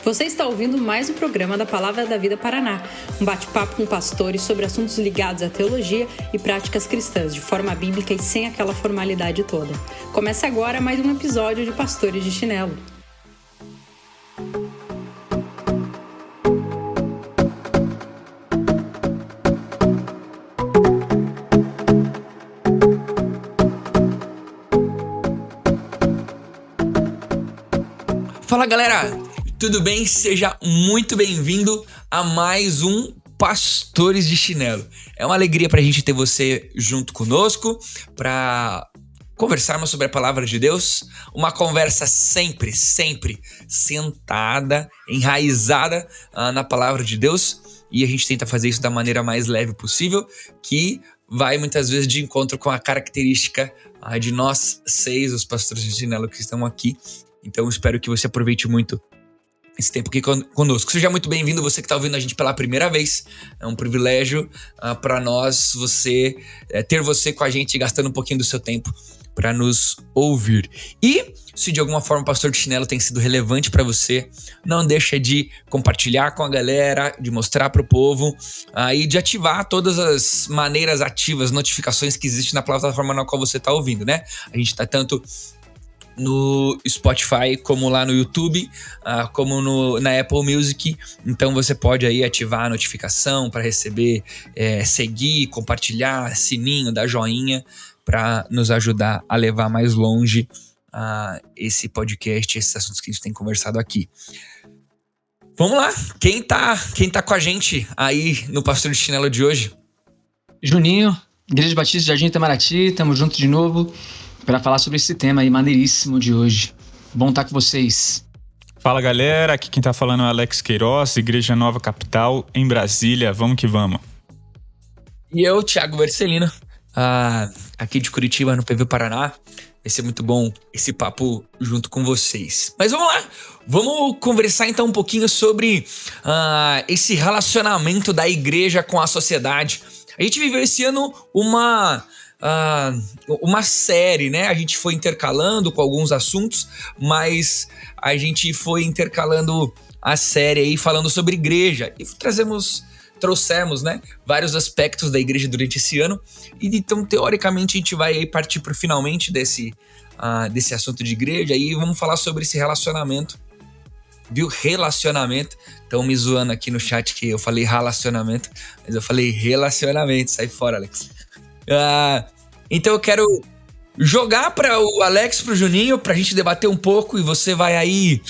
Você está ouvindo mais um programa da Palavra da Vida Paraná, um bate-papo com pastores sobre assuntos ligados à teologia e práticas cristãs, de forma bíblica e sem aquela formalidade toda. Começa agora mais um episódio de Pastores de Chinelo. Fala galera, tudo bem? Seja muito bem-vindo a mais um Pastores de Chinelo. É uma alegria pra gente ter você junto conosco, pra conversarmos sobre a Palavra de Deus, uma conversa sempre sentada, enraizada na Palavra de Deus, e a gente tenta fazer isso da maneira mais leve possível, que vai muitas vezes de encontro com a característica de nós seis, os Pastores de Chinelo que estão aqui. Então, espero que você aproveite muito esse tempo aqui conosco. Seja muito bem-vindo, você que está ouvindo a gente pela primeira vez. É um privilégio para nós ter você com a gente, gastando um pouquinho do seu tempo para nos ouvir. E, se de alguma forma o Pastor de Chinelo tem sido relevante para você, não deixa de compartilhar com a galera, de mostrar para o povo e de ativar todas as maneiras ativas, notificações que existem na plataforma na qual você está ouvindo, né? A gente está tanto no Spotify, como lá no YouTube, como na Apple Music. Então você pode aí ativar a notificação para receber, seguir, compartilhar, sininho, dar joinha, para nos ajudar a levar mais longe esse podcast, esses assuntos que a gente tem conversado aqui. Vamos lá, quem tá com a gente aí no Pastor de Chinelo de hoje? Juninho, Igreja Batista de Jardim Itamaraty, tamo junto de novo para falar sobre esse tema aí maneiríssimo de hoje. Bom estar com vocês. Fala galera, aqui quem tá falando é o Alex Queiroz, Igreja Nova Capital, em Brasília, vamos que vamos. E eu, Thiago Vercelino, aqui de Curitiba, no PV Paraná. Vai ser muito bom esse papo junto com vocês. Mas vamos lá, vamos conversar então um pouquinho sobre esse relacionamento da igreja com a sociedade. A gente viveu esse ano uma série, né? A gente foi intercalando com alguns assuntos, mas a gente foi intercalando a série aí falando sobre igreja e trouxemos, né, vários aspectos da igreja durante esse ano. E então, teoricamente, a gente vai aí partir para o finalmente desse assunto de igreja e vamos falar sobre esse relacionamento. Viu? Relacionamento. Estão me zoando aqui no chat que eu falei relacionamento, mas eu falei relacionamento. Sai fora, Alex. Então eu quero jogar para o Alex, para o Juninho, para a gente debater um pouco e você vai aí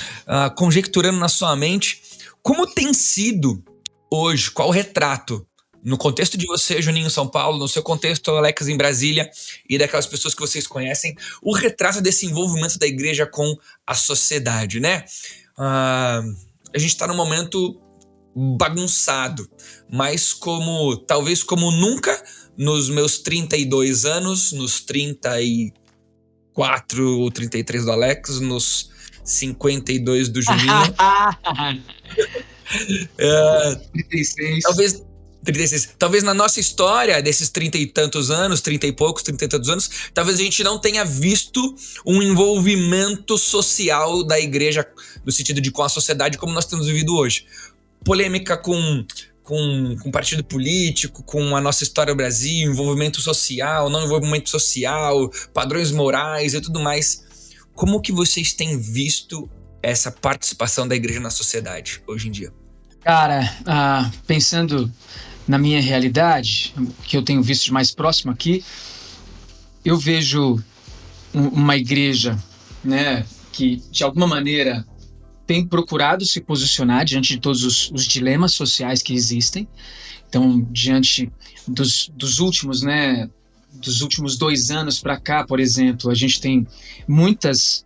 conjecturando na sua mente como tem sido hoje, qual o retrato, no contexto de você, Juninho, em São Paulo, no seu contexto, Alex, em Brasília, e daquelas pessoas que vocês conhecem, o retrato desse envolvimento da igreja com a sociedade, né? A gente está num momento bagunçado, mas talvez como nunca nos meus 32 anos, nos 34 ou 33 do Alex, nos 52 do Juninho. 36. Talvez 36. Talvez na nossa história desses 30 e tantos anos, 30 e poucos, 30 e tantos anos, talvez a gente não tenha visto um envolvimento social da igreja no sentido de com a sociedade como nós temos vivido hoje. Polêmica com partido político, com a nossa história do Brasil, envolvimento social, não envolvimento social, padrões morais e tudo mais. Como que vocês têm visto essa participação da igreja na sociedade hoje em dia? Cara, pensando na minha realidade, que eu tenho visto de mais próximo aqui, eu vejo uma igreja, né, que de alguma maneira tem procurado se posicionar diante de todos os dilemas sociais que existem. Então, diante dos últimos 2 anos para cá, por exemplo, a gente tem muitos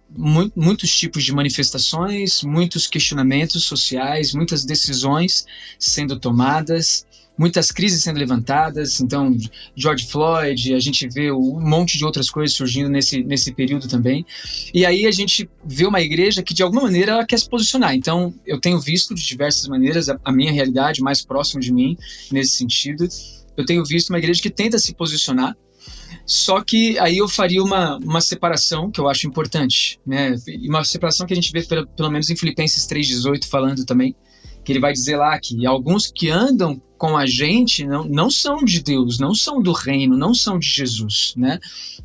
tipos de manifestações, muitos questionamentos sociais, muitas decisões sendo tomadas, muitas crises sendo levantadas. Então, George Floyd, a gente vê um monte de outras coisas surgindo nesse período também. E aí a gente vê uma igreja que, de alguma maneira, ela quer se posicionar. Então, eu tenho visto de diversas maneiras a minha realidade mais próxima de mim, nesse sentido. Eu tenho visto uma igreja que tenta se posicionar. Só que aí eu faria uma separação que eu acho importante, né? E uma separação que a gente vê pelo menos em Filipenses 3,18 falando também, que ele vai dizer lá que alguns que andam com a gente não são de Deus, não são do reino, não são de Jesus, né?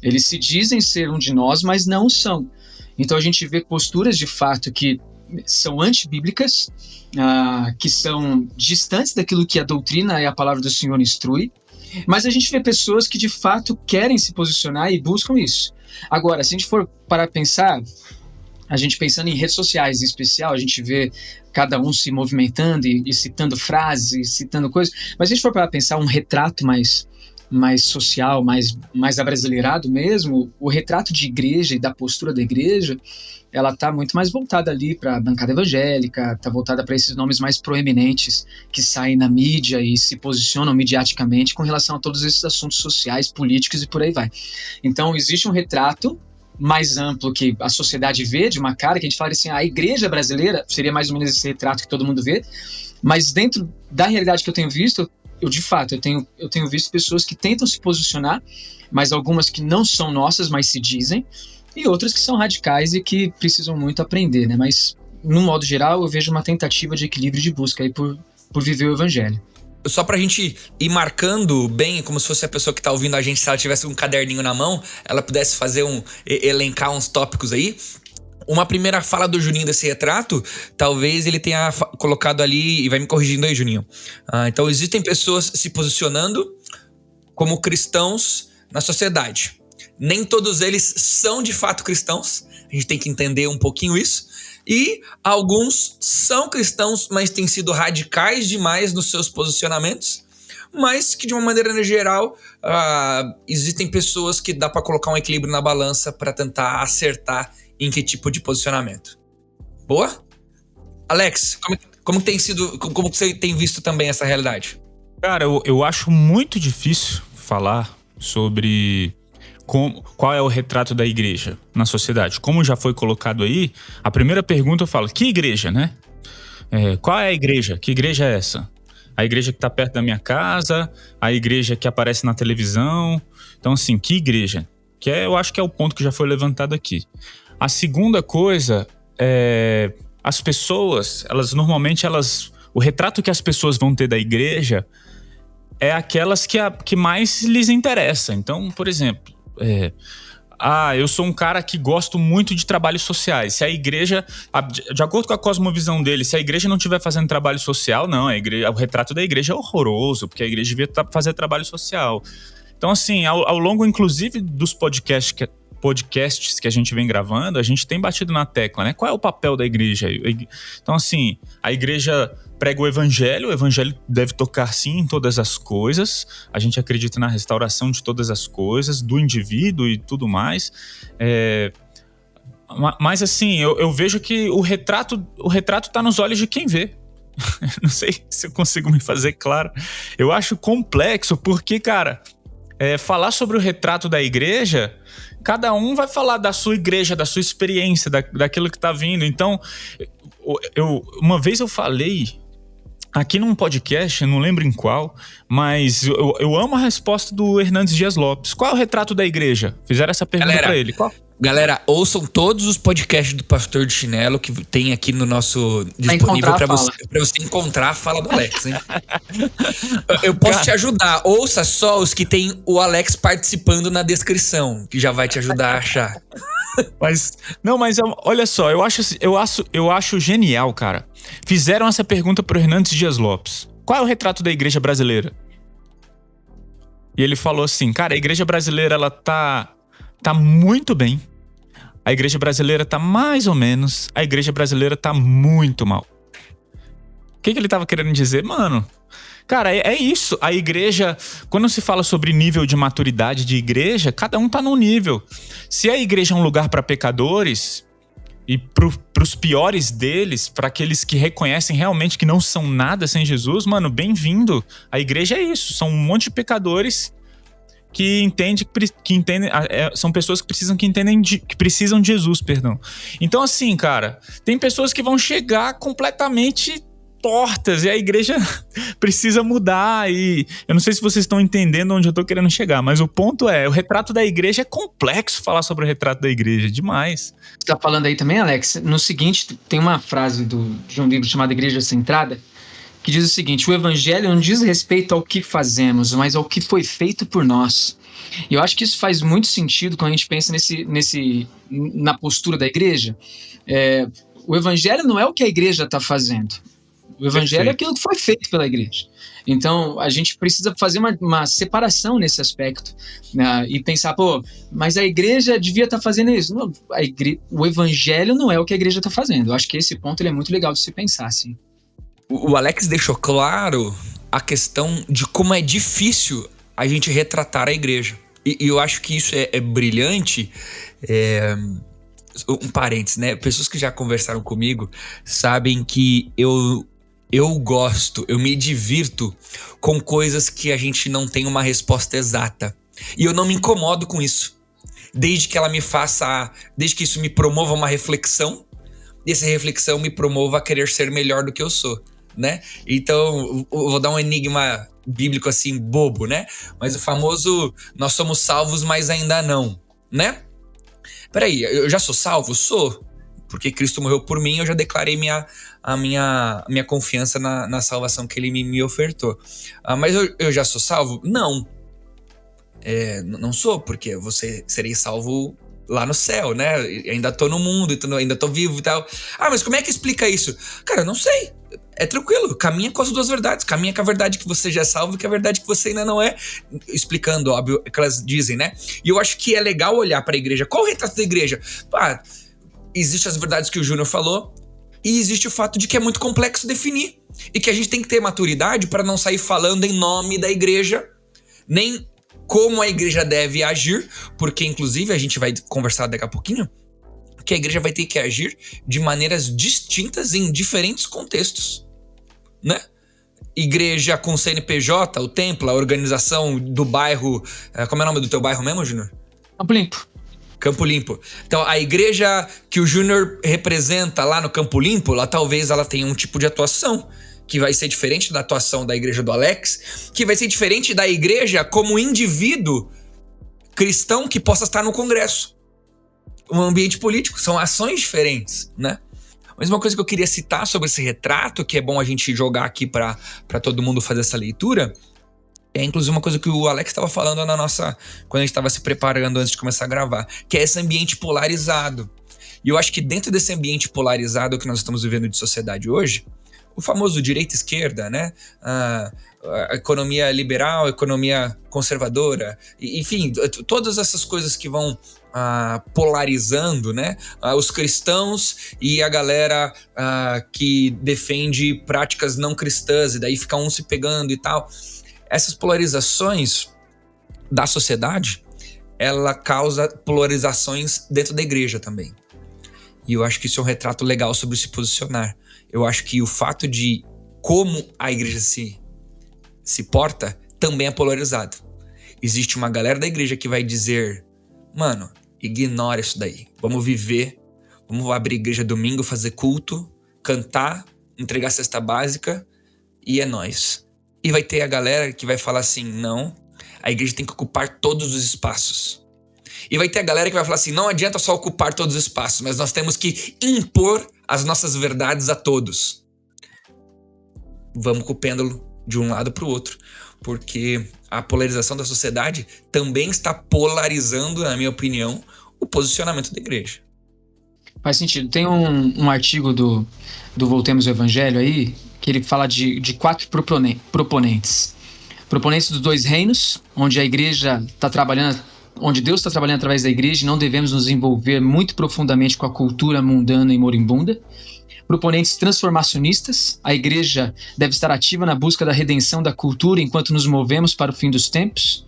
Eles se dizem ser um de nós, mas não são. Então a gente vê posturas de fato que são antibíblicas, que são distantes daquilo que a doutrina e a palavra do Senhor instrui, mas a gente vê pessoas que de fato querem se posicionar e buscam isso. Agora, se a gente for para pensar, a gente pensando em redes sociais em especial, a gente vê cada um se movimentando e citando frases, e citando coisas, mas se a gente for para pensar um retrato mais social, mais abrasileirado mesmo, o retrato de igreja e da postura da igreja, ela está muito mais voltada ali para a bancada evangélica, está voltada para esses nomes mais proeminentes que saem na mídia e se posicionam mediaticamente com relação a todos esses assuntos sociais, políticos e por aí vai. Então existe um retrato mais amplo que a sociedade vê de uma cara, que a gente fala assim, a igreja brasileira seria mais ou menos esse retrato que todo mundo vê, mas dentro da realidade que eu tenho visto, eu tenho visto pessoas que tentam se posicionar, mas algumas que não são nossas, mas se dizem, e outras que são radicais e que precisam muito aprender, né? Mas, no modo geral, eu vejo uma tentativa de equilíbrio de busca aí por viver o evangelho. Só pra gente ir marcando bem, como se fosse a pessoa que tá ouvindo a gente, se ela tivesse um caderninho na mão, ela pudesse fazer elencar uns tópicos aí. Uma primeira fala do Juninho desse retrato, talvez ele tenha colocado ali, e vai me corrigindo aí, Juninho. Então, existem pessoas se posicionando como cristãos na sociedade. Nem todos eles são de fato cristãos, a gente tem que entender um pouquinho isso. E alguns são cristãos, mas têm sido radicais demais nos seus posicionamentos, mas que de uma maneira geral, existem pessoas que dá para colocar um equilíbrio na balança para tentar acertar em que tipo de posicionamento. Boa? Alex, como tem sido, como que você tem visto também essa realidade? Cara, eu acho muito difícil falar sobre qual é o retrato da igreja na sociedade. Como já foi colocado aí, a primeira pergunta eu falo, que igreja, né? Qual é a igreja? Que igreja é essa? A igreja que está perto da minha casa, a igreja que aparece na televisão. Então, assim, que igreja? Eu acho que é o ponto que já foi levantado aqui. A segunda coisa é as pessoas, o retrato que as pessoas vão ter da igreja é aquelas que mais lhes interessa. Então, por exemplo, eu sou um cara que gosto muito de trabalhos sociais. Se a igreja, de acordo com a cosmovisão dele, se a igreja não estiver fazendo trabalho social, não, o retrato da igreja é horroroso, porque a igreja devia fazer trabalho social. Então, assim, ao longo, inclusive, dos podcasts que a gente vem gravando, a gente tem batido na tecla, né? Qual é o papel da igreja? Então, assim, a igreja prega o evangelho deve tocar sim em todas as coisas, a gente acredita na restauração de todas as coisas, do indivíduo e tudo mais, mas assim, eu vejo que o retrato tá nos olhos de quem vê. Não sei se eu consigo me fazer claro. Eu acho complexo porque, cara, falar sobre o retrato da igreja, cada um vai falar da sua igreja, da sua experiência, daquilo que tá vindo. Então, uma vez eu falei aqui num podcast, não lembro em qual, mas eu amo a resposta do Hernandes Dias Lopes. Qual é o retrato da igreja? Fizeram essa pergunta pra ele. Qual? Galera, ouçam todos os podcasts do Pastor de Chinelo que tem aqui no nosso disponível pra você encontrar a fala do Alex, hein? Eu posso te ajudar. Ouça só os que tem o Alex participando na descrição, que já vai te ajudar a achar. Mas olha só, eu acho genial, cara. Fizeram essa pergunta pro Hernandes Dias Lopes. Qual é o retrato da igreja brasileira? E ele falou assim, cara, a igreja brasileira, ela tá muito bem. A igreja brasileira tá mais ou menos. A igreja brasileira tá muito mal. O que ele tava querendo dizer? Mano, cara, é isso. A igreja, quando se fala sobre nível de maturidade de igreja, cada um tá num nível. Se a igreja é um lugar para pecadores, e pros piores deles, para aqueles que reconhecem realmente que não são nada sem Jesus, mano, bem-vindo. A igreja é isso, são um monte de pecadores que entendem, são pessoas que precisam de Jesus, perdão. Então, assim, cara, tem pessoas que vão chegar completamente tortas e a igreja precisa mudar. E eu não sei se vocês estão entendendo onde eu tô querendo chegar, mas o ponto é, o retrato da igreja é complexo falar sobre o retrato da igreja, demais. Você tá falando aí também, Alex, no seguinte, tem uma frase de um livro chamado Igreja Centrada, que diz o seguinte: o evangelho não diz respeito ao que fazemos, mas ao que foi feito por nós. E eu acho que isso faz muito sentido quando a gente pensa na postura da igreja. O evangelho não é o que a igreja está fazendo. O evangelho é aquilo que foi feito pela igreja. Então, a gente precisa fazer uma separação nesse aspecto, né? E pensar, mas a igreja devia estar fazendo isso. Não, o evangelho não é o que a igreja está fazendo. Eu acho que esse ponto ele é muito legal de se pensar, assim. O Alex deixou claro a questão de como é difícil a gente retratar a igreja. E eu acho que isso é brilhante. Um parênteses, né? Pessoas que já conversaram comigo sabem que eu me divirto com coisas que a gente não tem uma resposta exata. E eu não me incomodo com isso. Desde que isso me promova uma reflexão, e essa reflexão me promova a querer ser melhor do que eu sou, né? Então, eu vou dar um enigma bíblico assim, bobo, né? Mas o famoso, nós somos salvos, mas ainda não, né? Peraí, eu já sou salvo? Sou. Porque Cristo morreu por mim, eu já declarei a minha confiança na salvação que ele me ofertou. Mas eu já sou salvo? Não. Não sou, porque você seria salvo lá no céu, né? Ainda tô no mundo, ainda tô vivo e tal. Mas como é que explica isso? Cara, eu não sei. É tranquilo, caminha com as duas verdades. Caminha com a verdade que você já é salvo e com a verdade que você ainda não é. Explicando, óbvio, o que elas dizem, né? E eu acho que é legal olhar para a igreja. Qual o retrato da igreja? Existem as verdades que o Júnior falou e existe o fato de que é muito complexo definir. E que a gente tem que ter maturidade para não sair falando em nome da igreja, nem como a igreja deve agir, porque inclusive a gente vai conversar daqui a pouquinho, que a igreja vai ter que agir de maneiras distintas em diferentes contextos, né? Igreja com CNPJ, o templo, a organização do bairro... Como é o nome do teu bairro mesmo, Júnior? Campo Limpo. Campo Limpo. Então, a igreja que o Júnior representa lá no Campo Limpo, lá talvez ela tenha um tipo de atuação que vai ser diferente da atuação da igreja do Alex, que vai ser diferente da igreja como indivíduo cristão que possa estar no Congresso. Um ambiente político, são ações diferentes, né? Mas uma coisa que eu queria citar sobre esse retrato, que é bom a gente jogar aqui para todo mundo fazer essa leitura, é inclusive uma coisa que o Alex estava falando quando a gente estava se preparando antes de começar a gravar, que é esse ambiente polarizado. E eu acho que dentro desse ambiente polarizado que nós estamos vivendo de sociedade hoje, o famoso direita e esquerda, né? A economia liberal, a economia conservadora, enfim, todas essas coisas que vão polarizando, né? Os cristãos e a galera que defende práticas não cristãs, e daí fica um se pegando e tal. Essas polarizações da sociedade, ela causa polarizações dentro da igreja também. E eu acho que isso é um retrato legal sobre se posicionar. Eu acho que o fato de como a igreja se porta também é polarizado. Existe uma galera da igreja que vai dizer: mano, ignora isso daí. Vamos viver, vamos abrir igreja domingo, fazer culto, cantar, entregar cesta básica e é nóis. E vai ter a galera que vai falar assim: não, a igreja tem que ocupar todos os espaços. E vai ter a galera que vai falar assim: não adianta só ocupar todos os espaços, mas nós temos que impor as nossas verdades a todos. Vamos com o pêndulo de um lado para o outro, porque a polarização da sociedade também está polarizando, na minha opinião, o posicionamento da igreja. Faz sentido. Tem um artigo do Voltemos ao Evangelho aí, que ele fala de 4 proponentes. Proponentes dos 2 reinos, onde a igreja está trabalhando, onde Deus está trabalhando através da igreja, e não devemos nos envolver muito profundamente com a cultura mundana e moribunda. Proponentes transformacionistas, a igreja deve estar ativa na busca da redenção da cultura enquanto nos movemos para o fim dos tempos.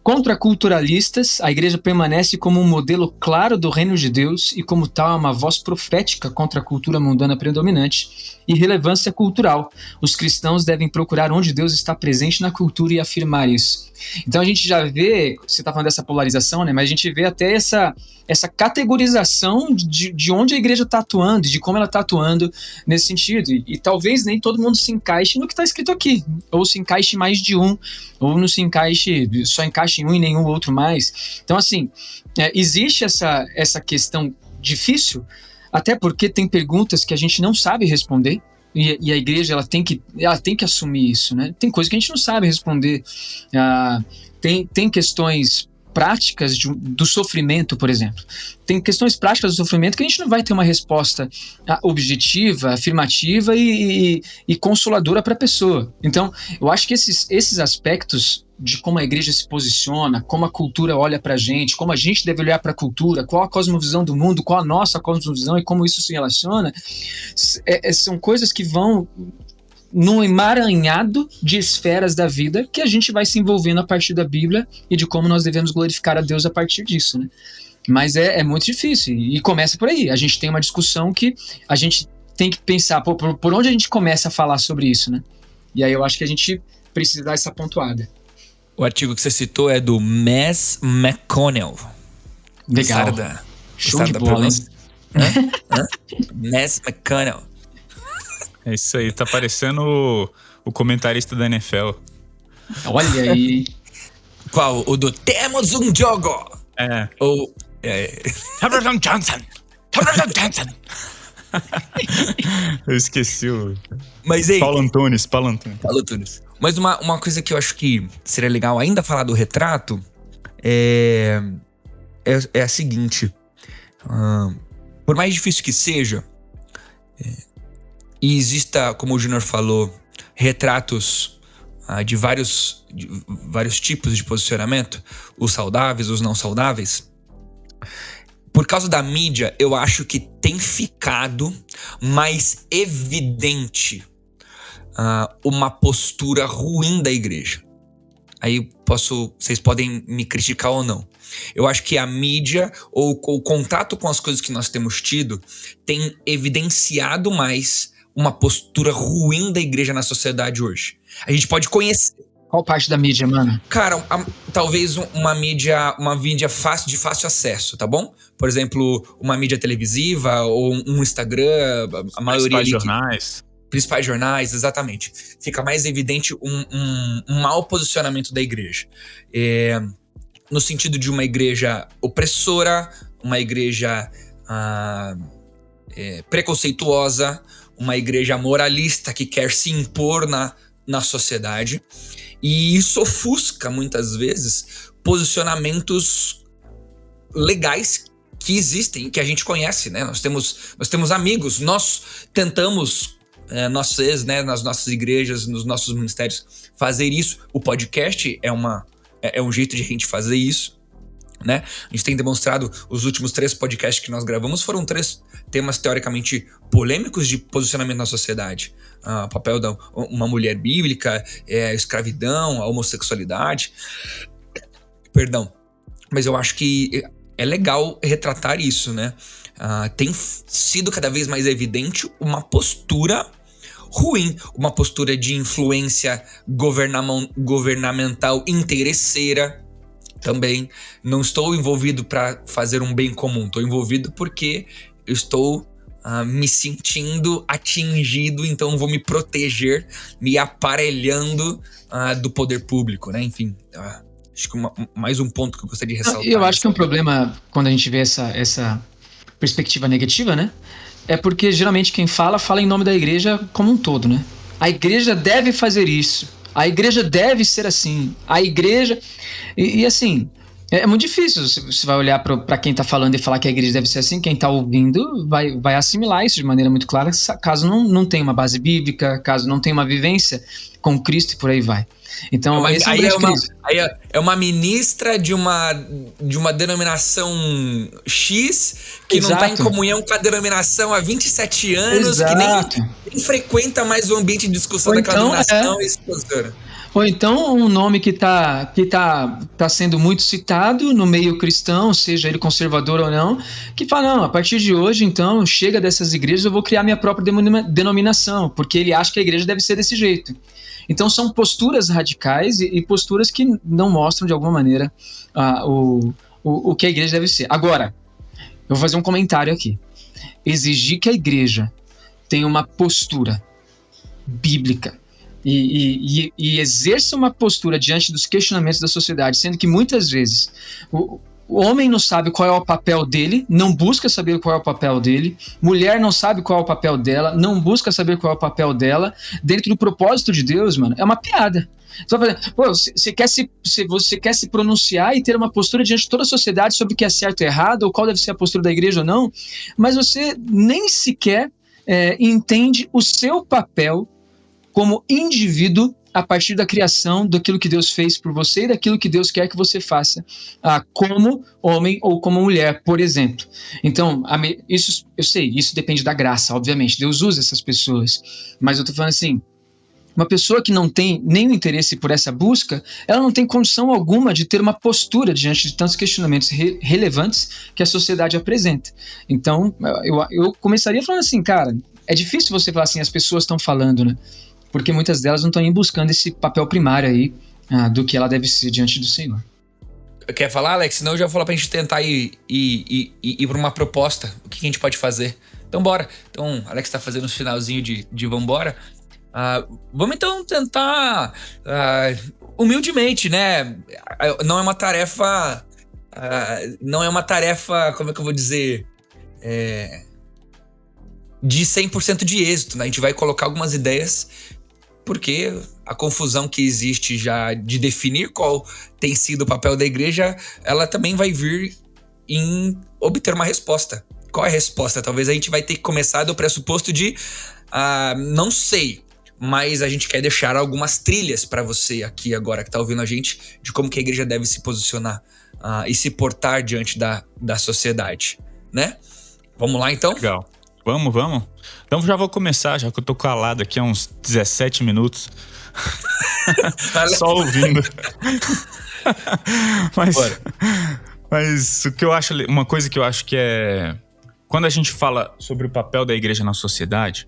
contraculturalistas, a igreja permanece como um modelo claro do reino de Deus e, como tal, é uma voz profética contra a cultura mundana predominante e relevância cultural. Os cristãos devem procurar onde Deus está presente na cultura e afirmar isso. Então a gente já vê, você está falando dessa polarização, né? Mas a gente vê até essa categorização de onde a igreja está atuando, de como ela está atuando nesse sentido. E talvez nem todo mundo se encaixe no que está escrito aqui, ou se encaixe mais de um, ou não se encaixe, só encaixe em um e nenhum outro mais. Então, assim, existe essa questão difícil, até porque tem perguntas que a gente não sabe responder, e a igreja ela tem que assumir isso, né? Tem coisas que a gente não sabe responder. Tem questões práticas do sofrimento, por exemplo. Tem questões práticas do sofrimento que a gente não vai ter uma resposta objetiva, afirmativa e consoladora para a pessoa. Então, eu acho que esses aspectos de como a igreja se posiciona, como a cultura olha para a gente, como a gente deve olhar para a cultura, qual a cosmovisão do mundo, qual a nossa cosmovisão e como isso se relaciona, são coisas que vão num emaranhado de esferas da vida que a gente vai se envolvendo a partir da Bíblia e de como nós devemos glorificar a Deus a partir disso, né? Mas é muito difícil e começa por aí. A gente tem uma discussão que a gente tem que pensar por onde a gente começa a falar sobre isso, né? E aí eu acho que a gente precisa dar essa pontuada. O artigo que você citou é do Mass McConnell. Legal. Show de bola, hein? Mass McConnell. É isso aí, tá parecendo o comentarista da NFL. Olha aí. Qual? O do Temos um Jogo. Ou... Johnson. Eu esqueci o... Mas aí... Paulo Antunes. Mas uma coisa que eu acho que seria legal ainda falar do retrato é a seguinte. Por mais difícil que seja, e exista, como o Júnior falou, retratos de vários tipos de posicionamento, os saudáveis, os não saudáveis, por causa da mídia, eu acho que tem ficado mais evidente uma postura ruim da igreja. Aí vocês podem me criticar ou não. Eu acho que a mídia ou o contato com as coisas que nós temos tido tem evidenciado mais uma postura ruim da igreja na sociedade hoje. A gente pode conhecer. Qual parte da mídia, mano? Cara, talvez uma mídia de fácil acesso, tá bom? Por exemplo, uma mídia televisiva ou um Instagram, a maioria... Principais jornais, exatamente. Fica mais evidente um mau posicionamento da igreja. No sentido de uma igreja opressora, uma igreja preconceituosa, uma igreja moralista que quer se impor na sociedade. E isso ofusca, muitas vezes, posicionamentos legais que existem, que a gente conhece, né? Nós temos amigos, nós tentamos, né, nas nossas igrejas, nos nossos ministérios, fazer isso. O podcast é um jeito de a gente fazer isso, né? A gente tem demonstrado, os últimos 3 podcasts que nós gravamos foram 3 temas teoricamente polêmicos de posicionamento na sociedade. O papel de uma mulher bíblica, a escravidão, a homossexualidade. Perdão. Mas eu acho que é legal retratar isso, né? Tem sido cada vez mais evidente uma postura ruim, uma postura de influência governamental interesseira também. Não estou envolvido para fazer um bem comum, estou envolvido porque eu estou me sentindo atingido, então vou me proteger, me aparelhando do poder público, né? Enfim, acho que mais um ponto que eu gostaria de ressaltar. Eu acho que é um problema quando a gente vê essa perspectiva negativa, né? É porque geralmente quem fala em nome da igreja como um todo, né? A igreja deve fazer isso, a igreja deve ser assim, a igreja... E assim, é muito difícil. Você vai olhar para quem está falando e falar que a igreja deve ser assim, quem está ouvindo vai assimilar isso de maneira muito clara, caso não tenha uma base bíblica, caso não tenha uma vivência com Cristo e por aí vai. Então, é uma ministra de uma denominação X que Exato. Não está em comunhão com a denominação há 27 anos, Exato. que nem frequenta mais o ambiente de discussão daquela denominação. Ou então um nome que tá sendo muito citado no meio cristão, seja ele conservador ou não, que fala, não, a partir de hoje, então, chega dessas igrejas, eu vou criar minha própria denominação, porque ele acha que a igreja deve ser desse jeito. Então são posturas radicais e posturas que não mostram, de alguma maneira, o que a igreja deve ser. Agora, eu vou fazer um comentário aqui. Exigir que a igreja tenha uma postura bíblica e exerça uma postura diante dos questionamentos da sociedade, sendo que muitas vezes o homem não sabe qual é o papel dele, não busca saber qual é o papel dele, mulher não sabe qual é o papel dela, não busca saber qual é o papel dela, dentro do propósito de Deus, mano, é uma piada. Você quer se pronunciar e ter uma postura diante de toda a sociedade sobre o que é certo e errado, ou qual deve ser a postura da igreja ou não, mas você nem sequer entende o seu papel como indivíduo a partir da criação daquilo que Deus fez por você e daquilo que Deus quer que você faça como homem ou como mulher, por exemplo. Então, isso eu sei, isso depende da graça, obviamente. Deus usa essas pessoas, mas eu tô falando assim, uma pessoa que não tem nenhum interesse por essa busca, ela não tem condição alguma de ter uma postura diante de tantos questionamentos relevantes que a sociedade apresenta. Então, eu começaria falando assim, cara, é difícil você falar assim, as pessoas estão falando, né? Porque muitas delas não estão nem buscando esse papel primário aí do que ela deve ser diante do Senhor. Quer falar, Alex? Senão eu já vou falar pra gente tentar ir pra uma proposta. O que a gente pode fazer? Então, bora. Então, Alex tá fazendo os finalzinho de vambora. Vamos então tentar humildemente, né? Não é uma tarefa... como é que eu vou dizer? De 100% de êxito, né? A gente vai colocar algumas ideias, porque a confusão que existe já de definir qual tem sido o papel da igreja, ela também vai vir em obter uma resposta. Qual é a resposta? Talvez a gente vai ter que começar do pressuposto de não sei, mas a gente quer deixar algumas trilhas para você aqui agora que tá ouvindo a gente, de como que a igreja deve se posicionar e se portar diante da sociedade, né? Vamos lá então? Legal. Vamos. Então já vou começar, já que eu tô calado aqui há uns 17 minutos. Só ouvindo. Mas o que eu acho, uma coisa que eu acho que é... Quando a gente fala sobre o papel da igreja na sociedade,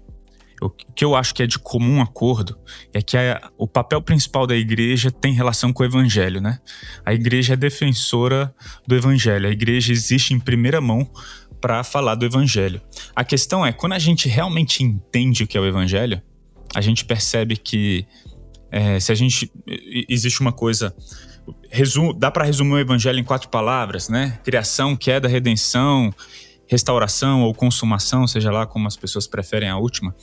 o que eu acho que é de comum acordo é que o papel principal da igreja tem relação com o evangelho, né? A igreja é defensora do evangelho. A igreja existe em primeira mão para falar do evangelho. A questão é, quando a gente realmente entende o que é o evangelho, a gente percebe que existe uma coisa, dá para resumir o evangelho em 4 palavras, né? Criação, queda, redenção, restauração ou consumação, seja lá como as pessoas preferem a última.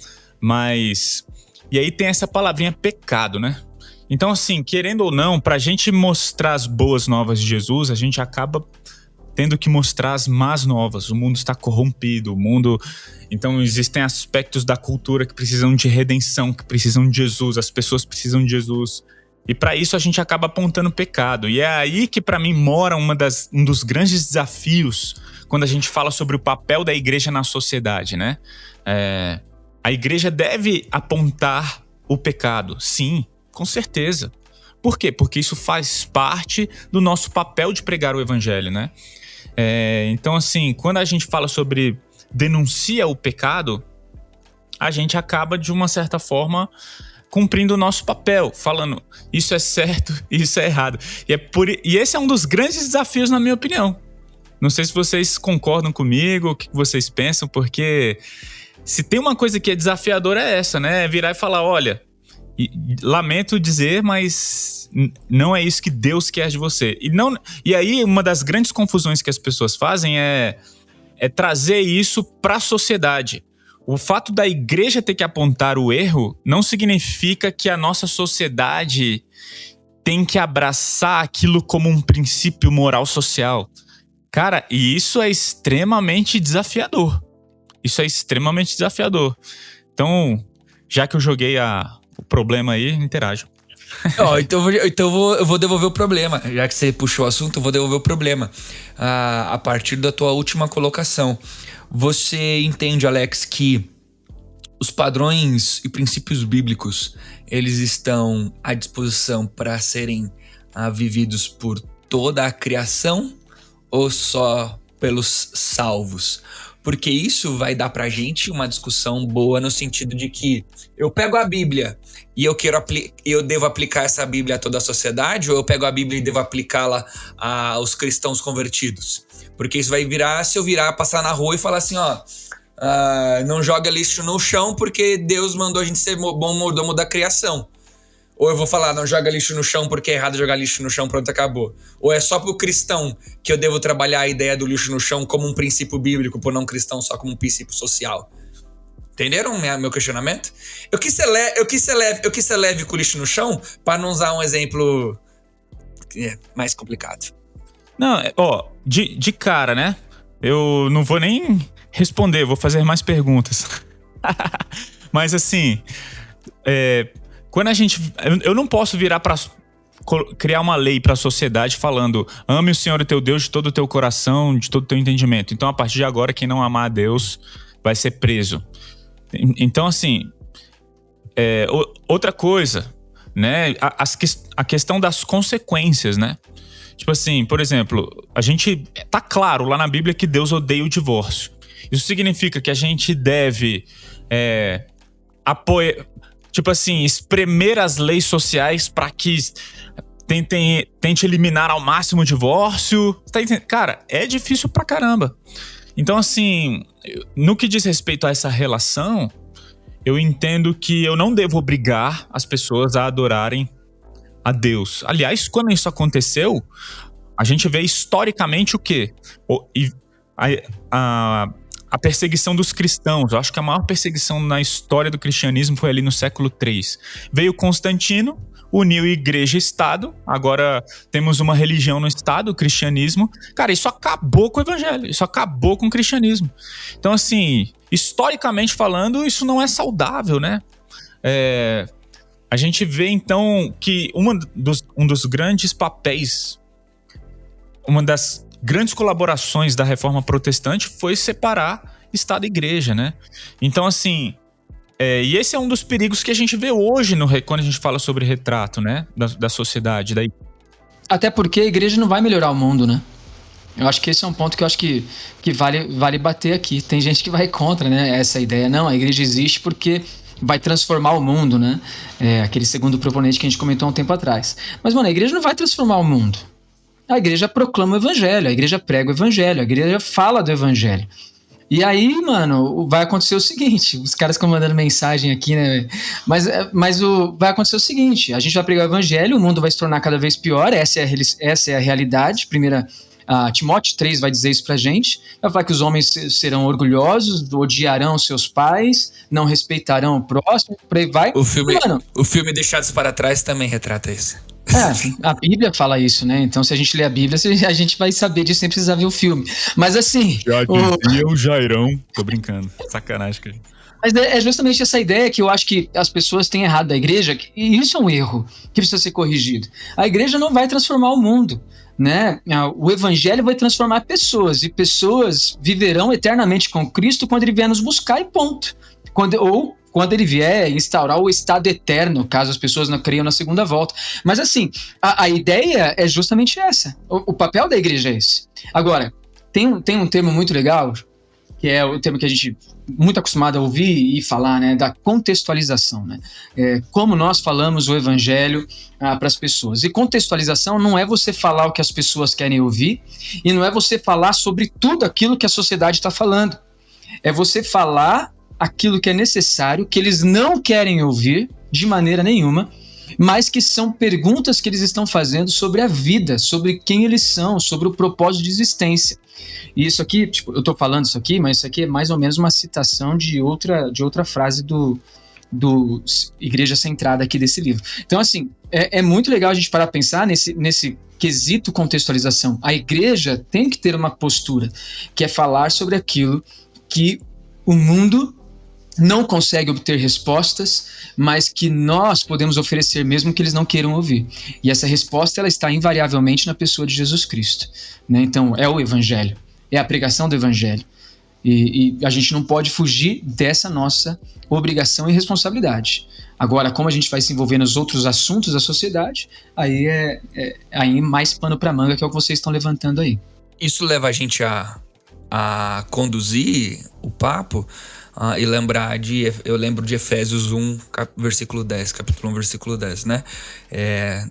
E aí tem essa palavrinha pecado, né? Então, assim, querendo ou não, pra gente mostrar as boas novas de Jesus, a gente acaba tendo que mostrar as más novas. O mundo está corrompido, então existem aspectos da cultura que precisam de redenção, que precisam de Jesus, as pessoas precisam de Jesus. E para isso a gente acaba apontando pecado. E é aí que para mim mora um dos grandes desafios quando a gente fala sobre o papel da igreja na sociedade, né? A igreja deve apontar o pecado, sim, com certeza. Por quê? Porque isso faz parte do nosso papel de pregar o evangelho, né? Então, assim, quando a gente fala sobre denuncia o pecado, a gente acaba, de uma certa forma, cumprindo o nosso papel, falando isso é certo, isso é errado. E esse é um dos grandes desafios, na minha opinião. Não sei se vocês concordam comigo, o que vocês pensam, porque se tem uma coisa que é desafiadora é essa, né? É virar e falar, olha, lamento dizer, mas não é isso que Deus quer de você. E aí, uma das grandes confusões que as pessoas fazem é trazer isso para a sociedade. O fato da igreja ter que apontar o erro não significa que a nossa sociedade tem que abraçar aquilo como um princípio moral social. Cara, e isso é extremamente desafiador. Então, já que eu joguei o problema aí, interajam. Então eu vou devolver o problema. Já que você puxou o assunto, eu vou devolver o problema. A partir da tua última colocação. Você entende, Alex, que os padrões e princípios bíblicos, eles estão à disposição para serem vividos por toda a criação ou só pelos salvos? Porque isso vai dar pra gente uma discussão boa no sentido de que eu pego a Bíblia e eu devo aplicar essa Bíblia a toda a sociedade, ou eu pego a Bíblia e devo aplicá-la aos cristãos convertidos? Porque isso vai virar, se eu passar na rua e falar assim, não joga lixo no chão porque Deus mandou a gente ser bom mordomo da criação. Ou eu vou falar, não joga lixo no chão porque é errado jogar lixo no chão, pronto, acabou. Ou é só pro cristão que eu devo trabalhar a ideia do lixo no chão como um princípio bíblico, por não cristão só como um princípio social. Entenderam meu questionamento? Eu quis ser leve com o lixo no chão para não usar um exemplo mais complicado. Não, de cara, né? Eu não vou nem responder, vou fazer mais perguntas. Mas assim, quando a gente... Eu não posso virar para criar uma lei para a sociedade falando: ame o Senhor, o teu Deus, de todo o teu coração, de todo o teu entendimento. Então, a partir de agora, quem não amar a Deus vai ser preso. Então, assim, outra coisa, né? A questão das consequências, né? Tipo assim, por exemplo, a gente... Tá claro lá na Bíblia que Deus odeia o divórcio. Isso significa que a gente deve apoiar... Tipo assim, espremer as leis sociais para que tente eliminar ao máximo o divórcio. Tá entendendo? Cara, é difícil pra caramba. Então, assim, no que diz respeito a essa relação, eu entendo que eu não devo obrigar as pessoas a adorarem a Deus. Aliás, quando isso aconteceu, a gente vê historicamente o quê? A perseguição dos cristãos. Eu acho que a maior perseguição na história do cristianismo foi ali no século III. Veio Constantino, uniu igreja e Estado. Agora temos uma religião no Estado, o cristianismo. Cara, isso acabou com o evangelho. Isso acabou com o cristianismo. Então, assim, historicamente falando, isso não é saudável, né? A gente vê, então, que um dos grandes papéis, uma das grandes colaborações da Reforma Protestante foi separar Estado e Igreja, né? Então, assim, e esse é um dos perigos que a gente vê hoje quando a gente fala sobre retrato, né? Da sociedade. Até porque a Igreja não vai melhorar o mundo, né? Eu acho que esse é um ponto que eu acho que vale bater aqui. Tem gente que vai contra, né, essa ideia. Não, a Igreja existe porque vai transformar o mundo, né? Aquele segundo proponente que a gente comentou há um tempo atrás. Mas, mano, a Igreja não vai transformar o mundo. A Igreja proclama o Evangelho, a Igreja prega o Evangelho, a Igreja fala do Evangelho. E aí, mano, vai acontecer o seguinte, os caras ficam mandando mensagem aqui, né? Mas vai acontecer o seguinte, a gente vai pregar o Evangelho, o mundo vai se tornar cada vez pior, essa é a realidade. Timóteo 3 vai dizer isso pra gente, vai falar que os homens serão orgulhosos, odiarão seus pais, não respeitarão o próximo, por aí vai. O filme Deixados para Trás também retrata isso. A Bíblia fala isso, né? Então, se a gente ler a Bíblia, a gente vai saber disso sem precisar ver o filme. Mas assim... Já dizia o Jairão. Tô brincando. Sacanagem, cara. Mas é justamente essa ideia que eu acho que as pessoas têm errado da igreja, e isso é um erro que precisa ser corrigido. A igreja não vai transformar o mundo, né? O evangelho vai transformar pessoas, e pessoas viverão eternamente com Cristo quando ele vier nos buscar, e ponto. Quando ele vier instaurar o estado eterno, caso as pessoas não creiam na segunda volta. Mas assim, a ideia é justamente essa. O papel da igreja é esse. Agora, tem um termo muito legal, que é o termo que a gente muito acostumado a ouvir e falar, né, da contextualização, né? Como nós falamos o evangelho para as pessoas. E contextualização não é você falar o que as pessoas querem ouvir, e não é você falar sobre tudo aquilo que a sociedade está falando. É você falar aquilo que é necessário, que eles não querem ouvir de maneira nenhuma, mas que são perguntas que eles estão fazendo sobre a vida, sobre quem eles são, sobre o propósito de existência. E isso aqui, tipo, eu estou falando isso aqui, mas isso aqui é mais ou menos uma citação de outra frase do Igreja Centrada aqui desse livro. Então, assim, é muito legal a gente parar a pensar nesse quesito contextualização. A igreja tem que ter uma postura, que é falar sobre aquilo que o mundo não consegue obter respostas, mas que nós podemos oferecer mesmo que eles não queiram ouvir. E essa resposta, ela está invariavelmente na pessoa de Jesus Cristo, né? Então, é o Evangelho, é a pregação do Evangelho. E a gente não pode fugir dessa nossa obrigação e responsabilidade. Agora, como a gente vai se envolver nos outros assuntos da sociedade, aí aí mais pano para manga, que é o que vocês estão levantando aí. Isso leva a gente a conduzir o papo e lembrar eu lembro de Efésios 1, versículo 10, capítulo 1, versículo 10, né?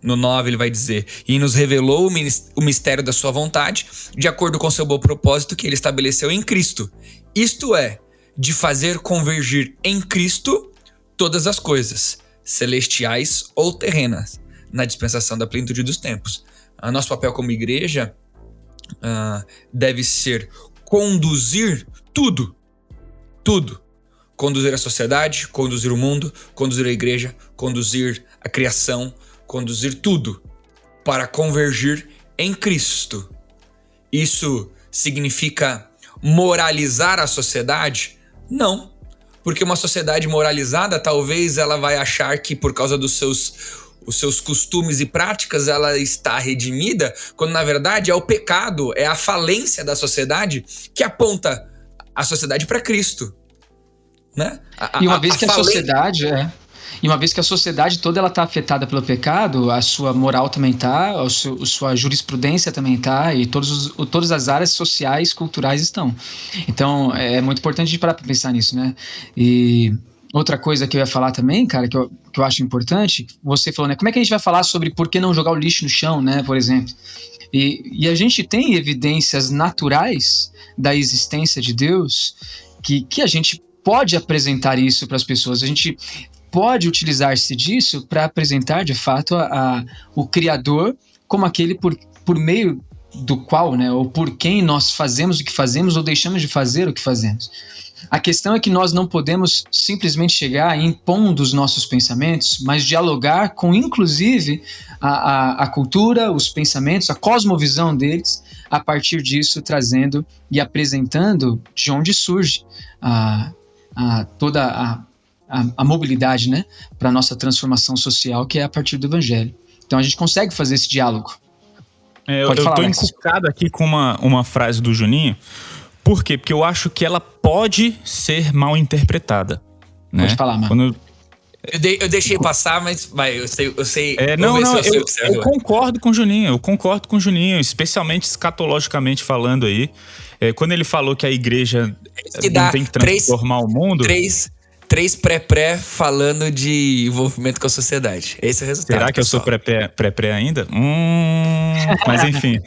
No 9 ele vai dizer: e nos revelou o mistério da sua vontade, de acordo com seu bom propósito que ele estabeleceu em Cristo. Isto é, de fazer convergir em Cristo todas as coisas, celestiais ou terrenas, na dispensação da plenitude dos tempos. Nosso papel como igreja deve ser conduzir tudo. Conduzir a sociedade, conduzir o mundo, conduzir a igreja, conduzir a criação, conduzir tudo para convergir em Cristo. Isso significa moralizar a sociedade? Não. Porque uma sociedade moralizada, talvez ela vai achar que por causa dos seus costumes e práticas ela está redimida, quando na verdade é o pecado, é a falência da sociedade que aponta a sociedade para Cristo, né? E uma vez que a sociedade toda ela está afetada pelo pecado, a sua moral também está, a sua jurisprudência também está, e todas as áreas sociais, culturais estão. Então é muito importante a gente parar para pensar nisso, né? E outra coisa que eu ia falar também, cara, que eu acho importante, você falou, né? Como é que a gente vai falar sobre por que não jogar o lixo no chão, né? Por exemplo. E a gente tem evidências naturais da existência de Deus que a gente pode apresentar isso para as pessoas. A gente pode utilizar-se disso para apresentar, de fato, o Criador como aquele por meio do qual, né, ou por quem nós fazemos o que fazemos ou deixamos de fazer o que fazemos. A questão é que nós não podemos simplesmente chegar impondo os nossos pensamentos, mas dialogar com, inclusive, a cultura, os pensamentos, a cosmovisão deles, a partir disso trazendo e apresentando de onde surge toda a mobilidade, né, para a nossa transformação social, que é a partir do Evangelho. Então a gente consegue fazer esse diálogo. Eu estou encucado aqui com uma frase do Juninho. Por quê? Porque eu acho que ela pode ser mal interpretada. Né? Pode falar, mano. Eu deixei passar, mas eu sei. Eu concordo com o Juninho, especialmente escatologicamente falando aí. Quando ele falou que a igreja não tem que transformar o mundo. Três pré falando de envolvimento com a sociedade. Esse é o resultado. Será que pessoal? Eu sou pré ainda? Mas enfim.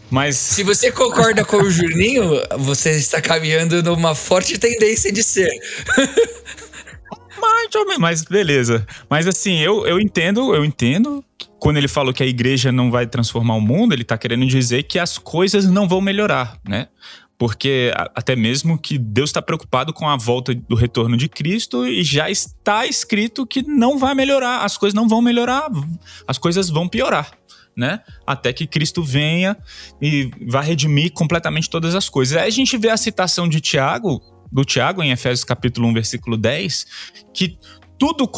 Mas... Se você concorda com o Juninho, você está caminhando numa forte tendência de ser. Mas beleza. Mas assim, eu entendo quando ele falou que a igreja não vai transformar o mundo, ele está querendo dizer que as coisas não vão melhorar, né? Porque até mesmo que Deus está preocupado com a volta do retorno de Cristo e já está escrito que não vai melhorar, as coisas não vão melhorar, as coisas vão piorar, né? Até que Cristo venha e vá redimir completamente todas as coisas. Aí a gente vê a citação do Tiago em Efésios capítulo 1, versículo 10, que tudo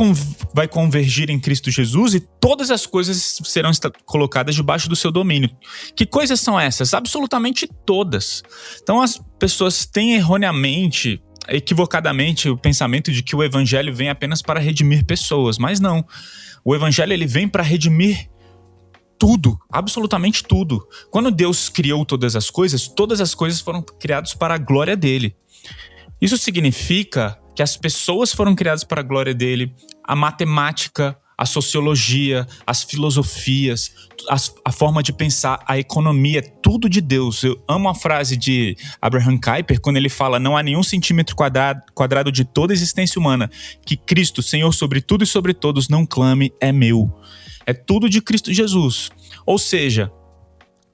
vai convergir em Cristo Jesus e todas as coisas serão colocadas debaixo do seu domínio. Que coisas são essas? Absolutamente todas. Então as pessoas têm erroneamente, equivocadamente, o pensamento de que o evangelho vem apenas para redimir pessoas, mas não. O evangelho ele vem para redimir tudo, absolutamente tudo. Quando Deus criou todas as coisas foram criadas para a glória dele. Isso significa que as pessoas foram criadas para a glória dele, a matemática, a sociologia, as filosofias, a forma de pensar, a economia, tudo de Deus. Eu amo a frase de Abraham Kuyper, quando ele fala: não há nenhum centímetro quadrado de toda a existência humana que Cristo, Senhor sobre tudo e sobre todos, não clame, é meu. É tudo de Cristo Jesus. Ou seja,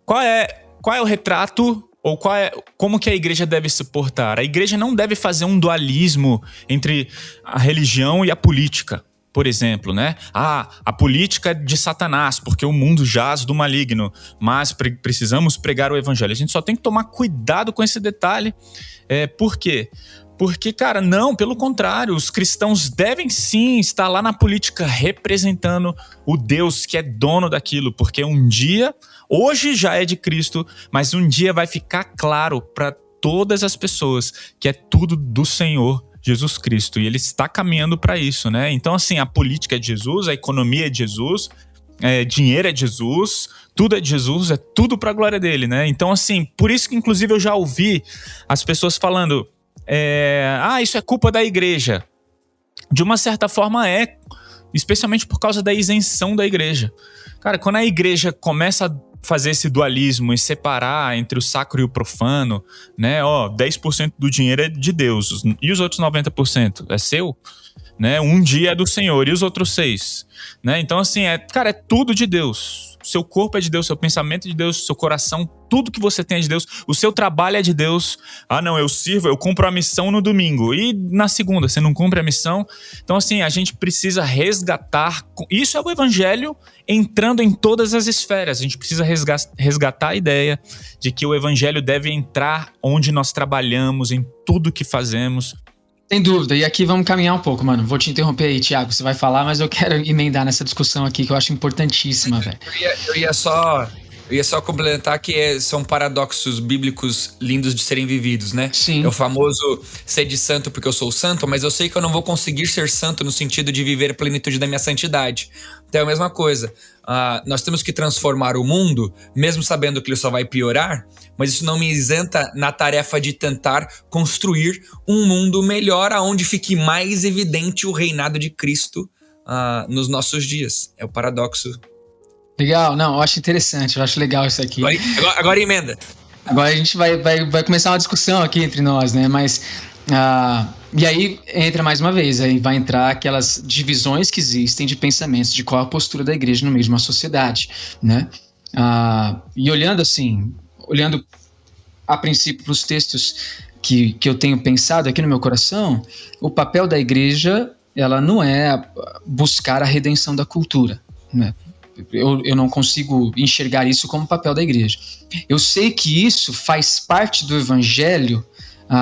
qual é o retrato, ou como que a igreja deve se portar? A igreja não deve fazer um dualismo entre a religião e a política, por exemplo, né? A política é de Satanás, porque o mundo jaz do maligno, mas precisamos pregar o evangelho. A gente só tem que tomar cuidado com esse detalhe. Por quê? Porque, cara, não, pelo contrário, os cristãos devem sim estar lá na política representando o Deus que é dono daquilo, porque um dia, hoje já é de Cristo, mas um dia vai ficar claro para todas as pessoas, que é tudo do Senhor Jesus Cristo, e ele está caminhando para isso, né? Então, assim, a política é de Jesus, a economia é de Jesus, dinheiro é de Jesus, tudo é de Jesus, é tudo para a glória dele, né? Então, assim, por isso que inclusive eu já ouvi as pessoas falando, isso é culpa da igreja. De uma certa forma especialmente por causa da isenção da igreja. Cara, quando a igreja começa a fazer esse dualismo e separar entre o sacro e o profano, né? 10% do dinheiro é de Deus, e os outros 90% é seu, né? Um dia é do Senhor, e os outros 6%, né? Então, assim, é tudo de Deus. Seu corpo é de Deus, seu pensamento é de Deus, seu coração, tudo que você tem é de Deus, o seu trabalho é de Deus. Não, eu sirvo, eu cumpro a missão no domingo, e na segunda você não cumpre a missão. Então, assim, a gente precisa resgatar, isso é o evangelho entrando em todas as esferas. A gente precisa resgatar a ideia de que o evangelho deve entrar onde nós trabalhamos, em tudo que fazemos. Sem dúvida, e aqui vamos caminhar um pouco, mano. Vou te interromper aí, Thiago, você vai falar, mas eu quero emendar nessa discussão aqui que eu acho importantíssima, velho. Eu ia só complementar que são paradoxos bíblicos lindos de serem vividos, né? Sim. É o famoso ser de santo porque eu sou santo, mas eu sei que eu não vou conseguir ser santo no sentido de viver a plenitude da minha santidade. Então é a mesma coisa. Nós temos que transformar o mundo, mesmo sabendo que ele só vai piorar, mas isso não me isenta na tarefa de tentar construir um mundo melhor, onde fique mais evidente o reinado de Cristo nos nossos dias. É o paradoxo. Legal, não, eu acho interessante, eu acho legal isso aqui. Agora emenda. Agora a gente vai começar uma discussão aqui entre nós, né? Mas, e aí entra mais uma vez, aí vai entrar aquelas divisões que existem de pensamentos, de qual a postura da igreja no meio de uma sociedade, né? E olhando a princípio para os textos que eu tenho pensado aqui no meu coração, o papel da igreja, ela não é buscar a redenção da cultura, né? Eu não consigo enxergar isso como papel da igreja. Eu sei que isso faz parte do evangelho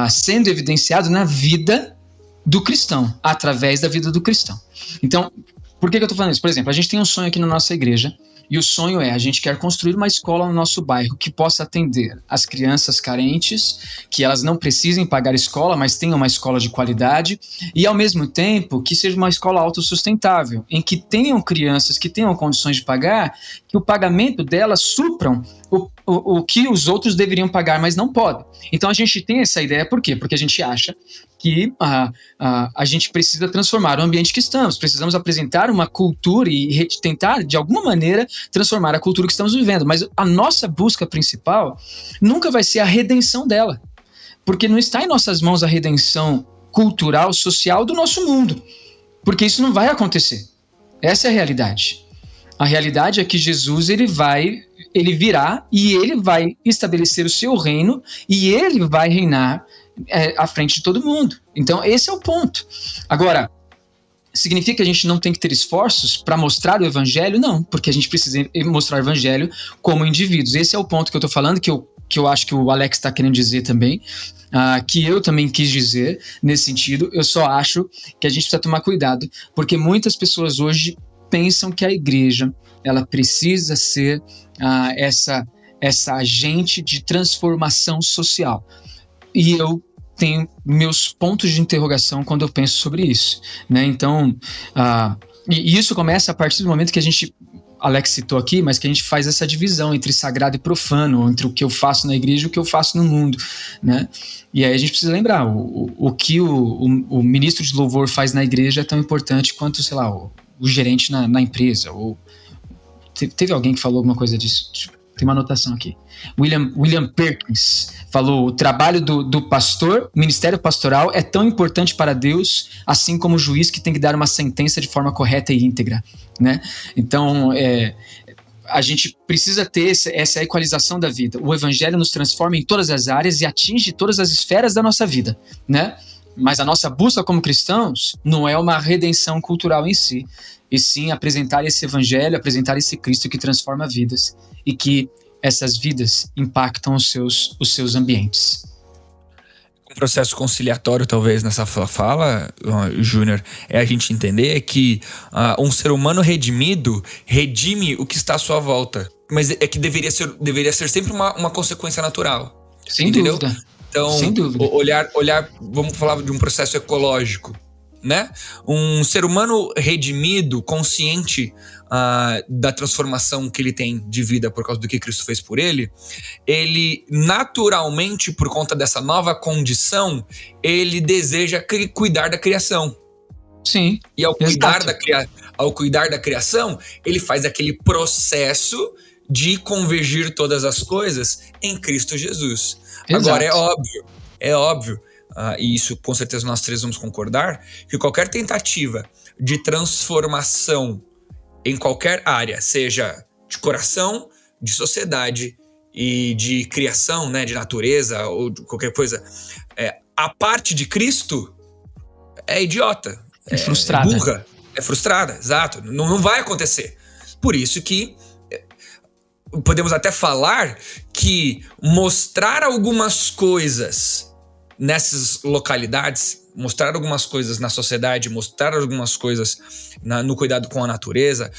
sendo evidenciado na vida do cristão, através da vida do cristão. Então, por que eu estou falando isso? Por exemplo, a gente tem um sonho aqui na nossa igreja, e o sonho a gente quer construir uma escola no nosso bairro que possa atender as crianças carentes, que elas não precisem pagar escola, mas tenham uma escola de qualidade, e ao mesmo tempo que seja uma escola autossustentável, em que tenham crianças que tenham condições de pagar, que o pagamento delas supram o que os outros deveriam pagar, mas não podem. Então a gente tem essa ideia, por quê? Porque a gente acha que a gente precisa transformar o ambiente que estamos, precisamos apresentar uma cultura e tentar, de alguma maneira, transformar a cultura que estamos vivendo, mas a nossa busca principal nunca vai ser a redenção dela, porque não está em nossas mãos a redenção cultural, social do nosso mundo, porque isso não vai acontecer. Essa é a realidade. A realidade é que Jesus ele virá e ele vai estabelecer o seu reino e ele vai reinar à frente de todo mundo. Então esse é o ponto. Agora, significa que a gente não tem que ter esforços para mostrar o evangelho? Não, porque a gente precisa mostrar o evangelho como indivíduos. Esse é o ponto que eu estou falando, que eu acho que o Alex está querendo dizer também, que eu também quis dizer nesse sentido. Eu só acho que a gente precisa tomar cuidado, porque muitas pessoas hoje pensam que a igreja ela precisa ser essa agente de transformação social. E eu tenho meus pontos de interrogação quando eu penso sobre isso, né? Então, e isso começa a partir do momento que a gente, Alex citou aqui, mas que a gente faz essa divisão entre sagrado e profano, entre o que eu faço na igreja e o que eu faço no mundo, né? E aí a gente precisa lembrar, o que o ministro de louvor faz na igreja é tão importante quanto, sei lá, o gerente na empresa, ou teve alguém que falou alguma coisa disso, tem uma anotação aqui. William Perkins falou: o trabalho do pastor, o ministério pastoral é tão importante para Deus, assim como o juiz que tem que dar uma sentença de forma correta e íntegra, né? Então, a gente precisa ter essa equalização da vida. O evangelho nos transforma em todas as áreas e atinge todas as esferas da nossa vida, né? Mas a nossa busca como cristãos não é uma redenção cultural em si, e sim apresentar esse evangelho, apresentar esse Cristo que transforma vidas e que essas vidas impactam os seus ambientes. Um processo conciliatório, talvez, nessa fala, Júnior, é a gente entender que um ser humano redimido redime o que está à sua volta. Mas é que deveria ser sempre uma consequência natural. Sem entendeu? dúvida. Então, Sem dúvida. olhar, vamos falar de um processo ecológico, né? Um ser humano redimido, consciente da transformação que ele tem de vida por causa do que Cristo fez por ele naturalmente, por conta dessa nova condição, ele deseja cuidar da criação. Sim. E ao cuidar da criação, ele faz aquele processo de convergir todas as coisas em Cristo Jesus. Exato. Agora, é óbvio, e isso com certeza nós três vamos concordar, que qualquer tentativa de transformação em qualquer área, seja de coração, de sociedade e de criação, né, de natureza ou de qualquer coisa, a parte de Cristo é idiota. É frustrada. É burra, é frustrada, exato. Não vai acontecer. Por isso que podemos até falar que mostrar algumas coisas nessas localidades, mostrar algumas coisas na sociedade, mostrar algumas coisas no cuidado com a natureza,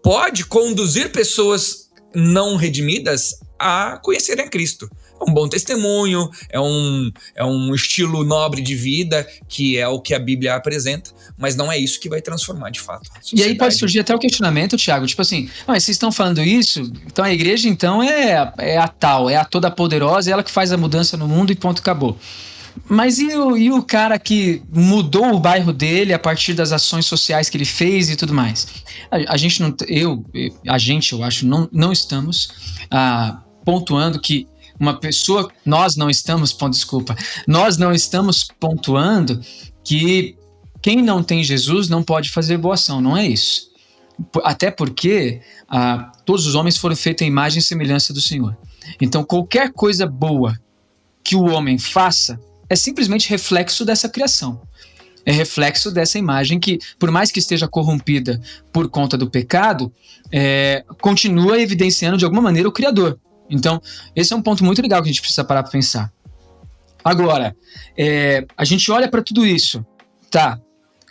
pode conduzir pessoas não redimidas a conhecerem a Cristo. É um bom testemunho, é um estilo nobre de vida, que é o que a Bíblia apresenta, mas não é isso que vai transformar de fato a sociedade. E aí pode surgir até o questionamento, Thiago, tipo assim, mas vocês estão falando isso, então a igreja então é a tal, é a toda poderosa, é ela que faz a mudança no mundo e ponto, acabou. Mas e o cara que mudou o bairro dele a partir das ações sociais que ele fez e tudo mais? A gente não, eu acho, não estamos pontuando que uma pessoa, nós não estamos pontuando que quem não tem Jesus não pode fazer boa ação, não é isso. Até porque todos os homens foram feitos à imagem e semelhança do Senhor. Então qualquer coisa boa que o homem faça é simplesmente reflexo dessa criação. É reflexo dessa imagem que, por mais que esteja corrompida por conta do pecado, continua evidenciando de alguma maneira o Criador. Então, esse é um ponto muito legal que a gente precisa parar para pensar. Agora, a gente olha para tudo isso, tá?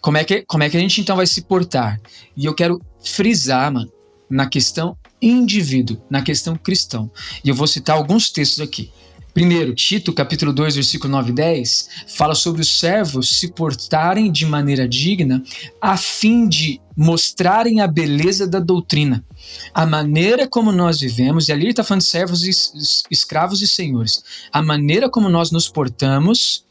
Como é que a gente então vai se portar? E eu quero frisar, mano, na questão indivíduo, na questão cristão. E eu vou citar alguns textos aqui. Primeiro, Tito, capítulo 2, versículo 9 e 10, fala sobre os servos se portarem de maneira digna a fim de mostrarem a beleza da doutrina, a maneira como nós vivemos, e ali ele está falando de servos, escravos e senhores, a maneira como nós nos portamos,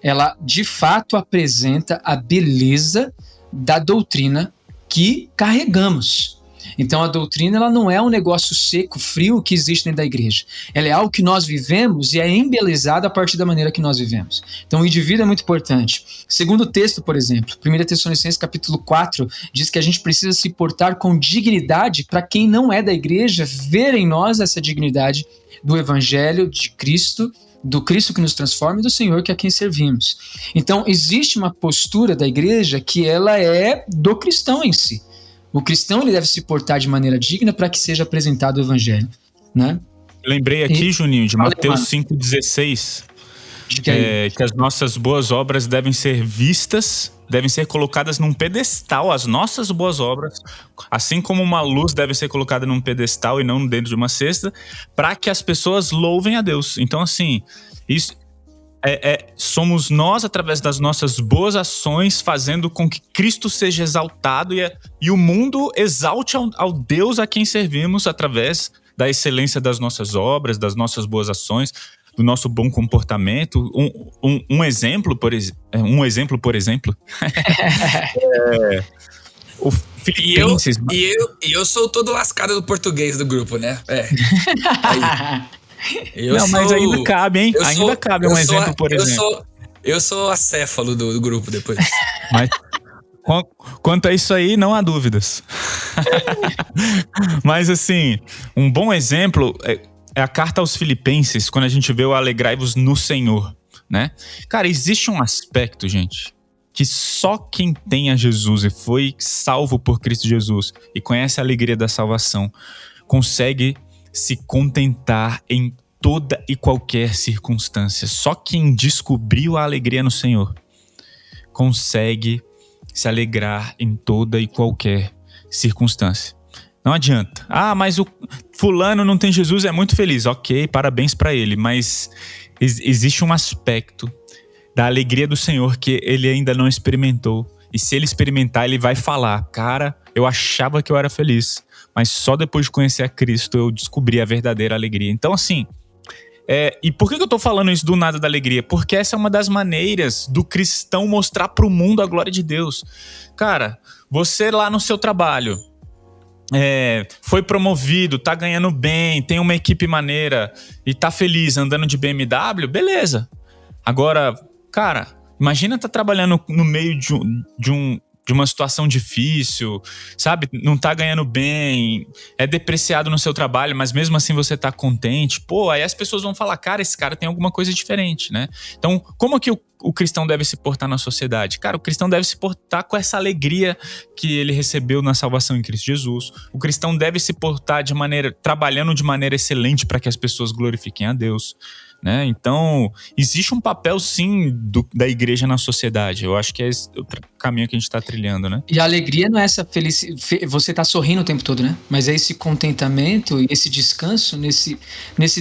ela de fato apresenta a beleza da doutrina que carregamos. Então a doutrina ela não é um negócio seco, frio que existe dentro da igreja. Ela é algo que nós vivemos e é embelezada a partir da maneira que nós vivemos. Então o indivíduo é muito importante. Segundo texto, por exemplo, 1 Tessalonicenses capítulo 4, diz que a gente precisa se portar com dignidade para quem não é da igreja ver em nós essa dignidade do evangelho de Cristo, do Cristo que nos transforma e do Senhor que é quem servimos. Então existe uma postura da igreja que ela é do cristão em si. O cristão ele deve se portar de maneira digna para que seja apresentado o evangelho, né? Lembrei aqui, Juninho, de Mateus 5,16, que as nossas boas obras devem ser vistas, devem ser colocadas num pedestal, as nossas boas obras, assim como uma luz deve ser colocada num pedestal e não dentro de uma cesta, para que as pessoas louvem a Deus. Então, assim, isso... somos nós, através das nossas boas ações, fazendo com que Cristo seja exaltado e o mundo exalte ao Deus a quem servimos através da excelência das nossas obras, das nossas boas ações, do nosso bom comportamento. Um exemplo, por exemplo, o Filipenses. E eu sou todo lascado do português do grupo, né? Mas ainda cabe, hein? Ainda cabe um exemplo, por exemplo. Eu sou acéfalo do grupo depois. Mas quanto a isso aí, não há dúvidas. Mas assim, um bom exemplo é a carta aos Filipenses, quando a gente vê o alegrai-vos no Senhor, né? Cara, existe um aspecto, gente, que só quem tem a Jesus e foi salvo por Cristo Jesus e conhece a alegria da salvação consegue se contentar em toda e qualquer circunstância. Só quem descobriu a alegria no Senhor consegue se alegrar em toda e qualquer circunstância. Não adianta. Mas fulano não tem Jesus, é muito feliz. Ok, parabéns pra ele, mas existe um aspecto da alegria do Senhor que ele ainda não experimentou. E se ele experimentar, ele vai falar: cara, eu achava que eu era feliz, mas só depois de conhecer a Cristo eu descobri a verdadeira alegria. Então, assim, e por que eu tô falando isso do nada da alegria? Porque essa é uma das maneiras do cristão mostrar pro mundo a glória de Deus. Cara, você lá no seu trabalho, foi promovido, tá ganhando bem, tem uma equipe maneira e tá feliz andando de BMW, beleza. Agora, cara, imagina tá trabalhando no meio de uma situação difícil, sabe? Não tá ganhando bem, é depreciado no seu trabalho, mas mesmo assim você tá contente. Pô, aí as pessoas vão falar: cara, esse cara tem alguma coisa diferente, né? Então, como que o cristão deve se portar na sociedade? Cara, o cristão deve se portar com essa alegria que ele recebeu na salvação em Cristo Jesus. O cristão deve se portar trabalhando de maneira excelente para que as pessoas glorifiquem a Deus, né? Então, existe um papel, sim, da igreja na sociedade. Eu acho que é esse o caminho que a gente está trilhando, né? E a alegria não é essa felicidade, você tá sorrindo o tempo todo, né? Mas é esse contentamento e esse descanso nesse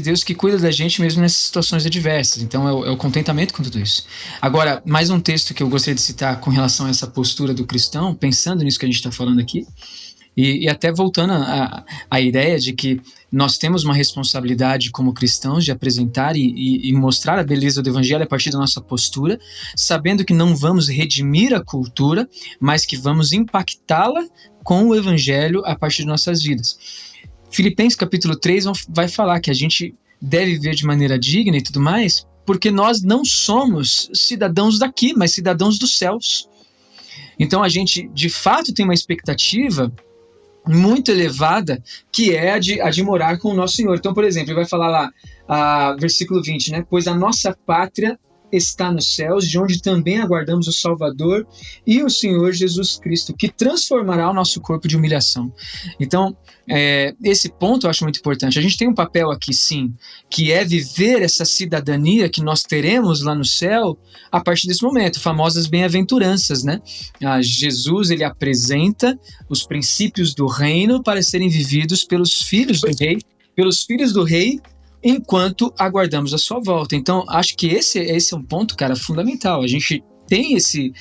Deus que cuida da gente mesmo nessas situações adversas. Então é o contentamento com tudo isso. Agora, mais um texto que eu gostaria de citar com relação a essa postura do cristão, pensando nisso que a gente está falando aqui, e até voltando à ideia de que nós temos uma responsabilidade como cristãos de apresentar e mostrar a beleza do evangelho a partir da nossa postura, sabendo que não vamos redimir a cultura, mas que vamos impactá-la com o evangelho a partir de nossas vidas. Filipenses capítulo 3 vai falar que a gente deve viver de maneira digna e tudo mais, porque nós não somos cidadãos daqui, mas cidadãos dos céus. Então a gente de fato tem uma expectativa muito elevada, que é a de morar com o nosso Senhor. Então, por exemplo, ele vai falar lá, versículo 20, né? Pois a nossa pátria está nos céus, de onde também aguardamos o Salvador e o Senhor Jesus Cristo, que transformará o nosso corpo de humilhação. Então, esse ponto eu acho muito importante. A gente tem um papel aqui, sim, que é viver essa cidadania que nós teremos lá no céu a partir desse momento, famosas bem-aventuranças, né? Jesus, ele apresenta os princípios do reino para serem vividos pelos filhos do rei, enquanto aguardamos a sua volta. Então, acho que esse é um ponto, cara, fundamental. A gente tem esse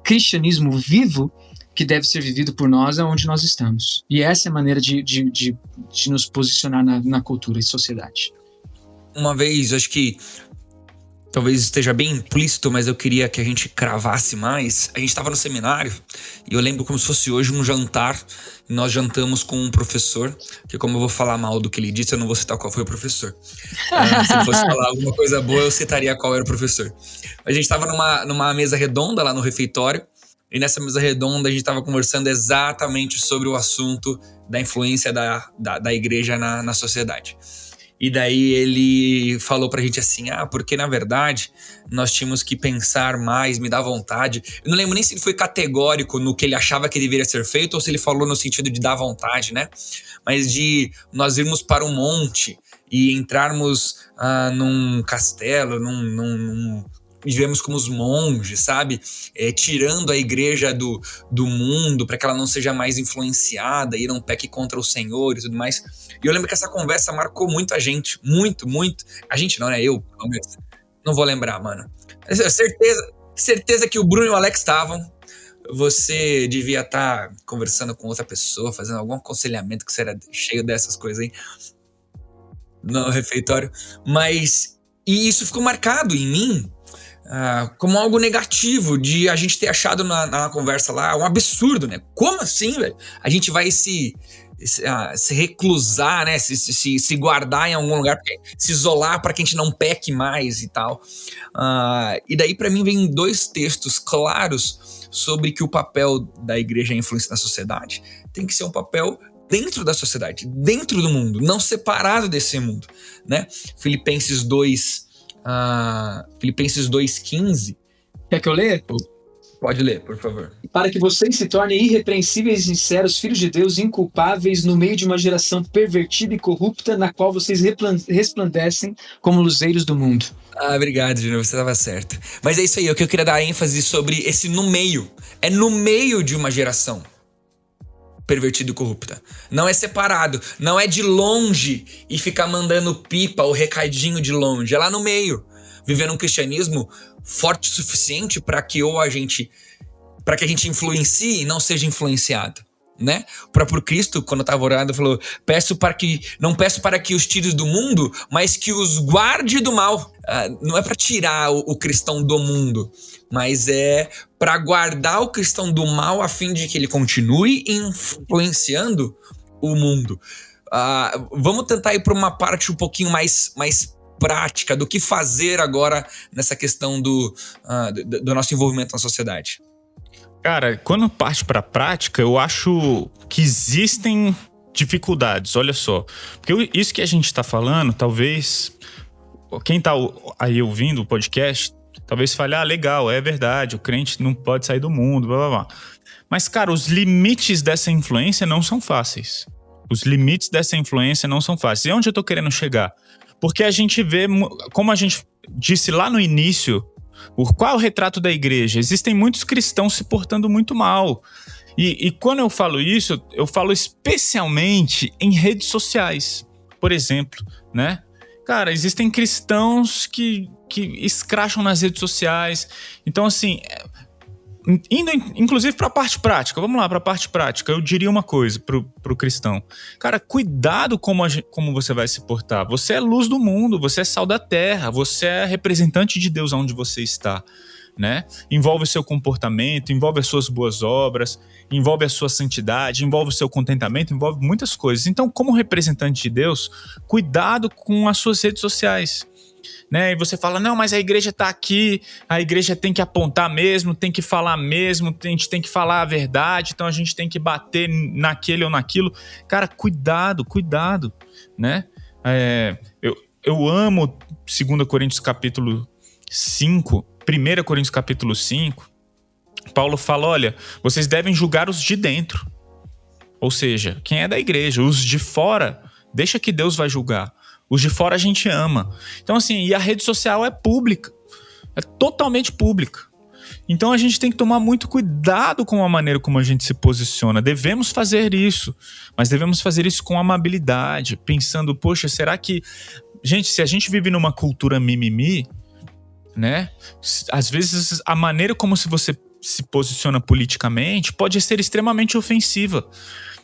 cristianismo vivo que deve ser vivido por nós aonde nós estamos. E essa é a maneira de nos posicionar na cultura e sociedade. Uma vez, acho que talvez esteja bem implícito, mas eu queria que a gente cravasse mais. A gente estava no seminário e eu lembro como se fosse hoje um jantar. E nós jantamos com um professor, que como eu vou falar mal do que ele disse, eu não vou citar qual foi o professor. Se ele fosse falar alguma coisa boa, eu citaria qual era o professor. A gente estava numa mesa redonda lá no refeitório, e nessa mesa redonda a gente estava conversando exatamente sobre o assunto da influência da igreja na sociedade. E daí ele falou pra gente assim, porque na verdade nós tínhamos que pensar mais, me dá vontade. Eu não lembro nem se ele foi categórico no que ele achava que deveria ser feito ou se ele falou no sentido de dar vontade, né? Mas de nós irmos para um monte e entrarmos num castelo, vivemos como os monges, sabe? Tirando a igreja do mundo para que ela não seja mais influenciada e não peque contra o Senhor e tudo mais. E eu lembro que essa conversa marcou muito a gente. Muito, muito. A gente não, né? Eu, não vou lembrar, mano. Certeza que o Bruno e o Alex estavam. Você devia estar conversando com outra pessoa, fazendo algum aconselhamento que você era cheio dessas coisas aí no refeitório. E isso ficou marcado em mim como algo negativo, de a gente ter achado na conversa lá um absurdo, né? Como assim, velho? A gente vai se reclusar, né? Se guardar em algum lugar, se isolar para que a gente não peque mais e tal. E daí para mim vem dois textos claros sobre que o papel da igreja é influência na sociedade. Tem que ser um papel dentro da sociedade, dentro do mundo, não separado desse mundo, né? Filipenses 2:15. Quer que eu leia? Pode ler, por favor. Para que vocês se tornem irrepreensíveis e sinceros, filhos de Deus, inculpáveis no meio de uma geração pervertida e corrupta, na qual vocês resplandecem como luzeiros do mundo. Obrigado, Júnior, você estava certo. Mas é isso aí, o que eu queria dar ênfase sobre esse no meio. É no meio de uma geração. pervertida e corrupta. Não é separado, não é de longe e ficar mandando pipa ou recadinho de longe. É lá no meio, vivendo um cristianismo forte o suficiente para que a gente influencie e não seja influenciado, né? O próprio Cristo, quando estava orando, falou: não peço para que os tires do mundo, mas que os guarde do mal. Não é para tirar o cristão do mundo, mas é para guardar o cristão do mal a fim de que ele continue influenciando o mundo. Vamos tentar ir para uma parte um pouquinho mais prática do que fazer agora nessa questão do nosso envolvimento na sociedade. Cara, quando parte para a prática, eu acho que existem dificuldades, olha só. Porque isso que a gente está falando, talvez quem está aí ouvindo o podcast, talvez fale: legal, é verdade, o crente não pode sair do mundo, blá blá blá. Mas, cara, os limites dessa influência não são fáceis. Os limites dessa influência não são fáceis. E onde eu tô querendo chegar? Porque a gente vê, como a gente disse lá no início, qual é o retrato da igreja? Existem muitos cristãos se portando muito mal. E quando eu falo isso, eu falo especialmente em redes sociais, por exemplo, né? Cara, existem cristãos que escracham nas redes sociais. Então, assim, indo inclusive para a parte prática, vamos lá para a parte prática, eu diria uma coisa pro cristão: cara, cuidado como você vai se portar. Você é luz do mundo, você é sal da terra, você é representante de Deus onde você está, né? Envolve o seu comportamento, envolve as suas boas obras, envolve a sua santidade, envolve o seu contentamento, envolve muitas coisas. Então, como representante de Deus, cuidado com as suas redes sociais, né? E você fala: não, mas a igreja está aqui, a igreja tem que apontar mesmo, tem que falar mesmo, a gente tem que falar a verdade, então a gente tem que bater naquele ou naquilo. Cara, cuidado, né? Eu amo 2 Coríntios capítulo 5, 1 Coríntios capítulo 5, Paulo fala: olha, vocês devem julgar os de dentro. Ou seja, quem é da igreja, os de fora, deixa que Deus vai julgar. Os de fora a gente ama. Então, assim, e a rede social é pública. É totalmente pública. Então a gente tem que tomar muito cuidado com a maneira como a gente se posiciona. Devemos fazer isso, mas devemos fazer isso com amabilidade, pensando: poxa, será que... Gente, se a gente vive numa cultura mimimi, né? Às vezes a maneira como você se posiciona politicamente pode ser extremamente ofensiva,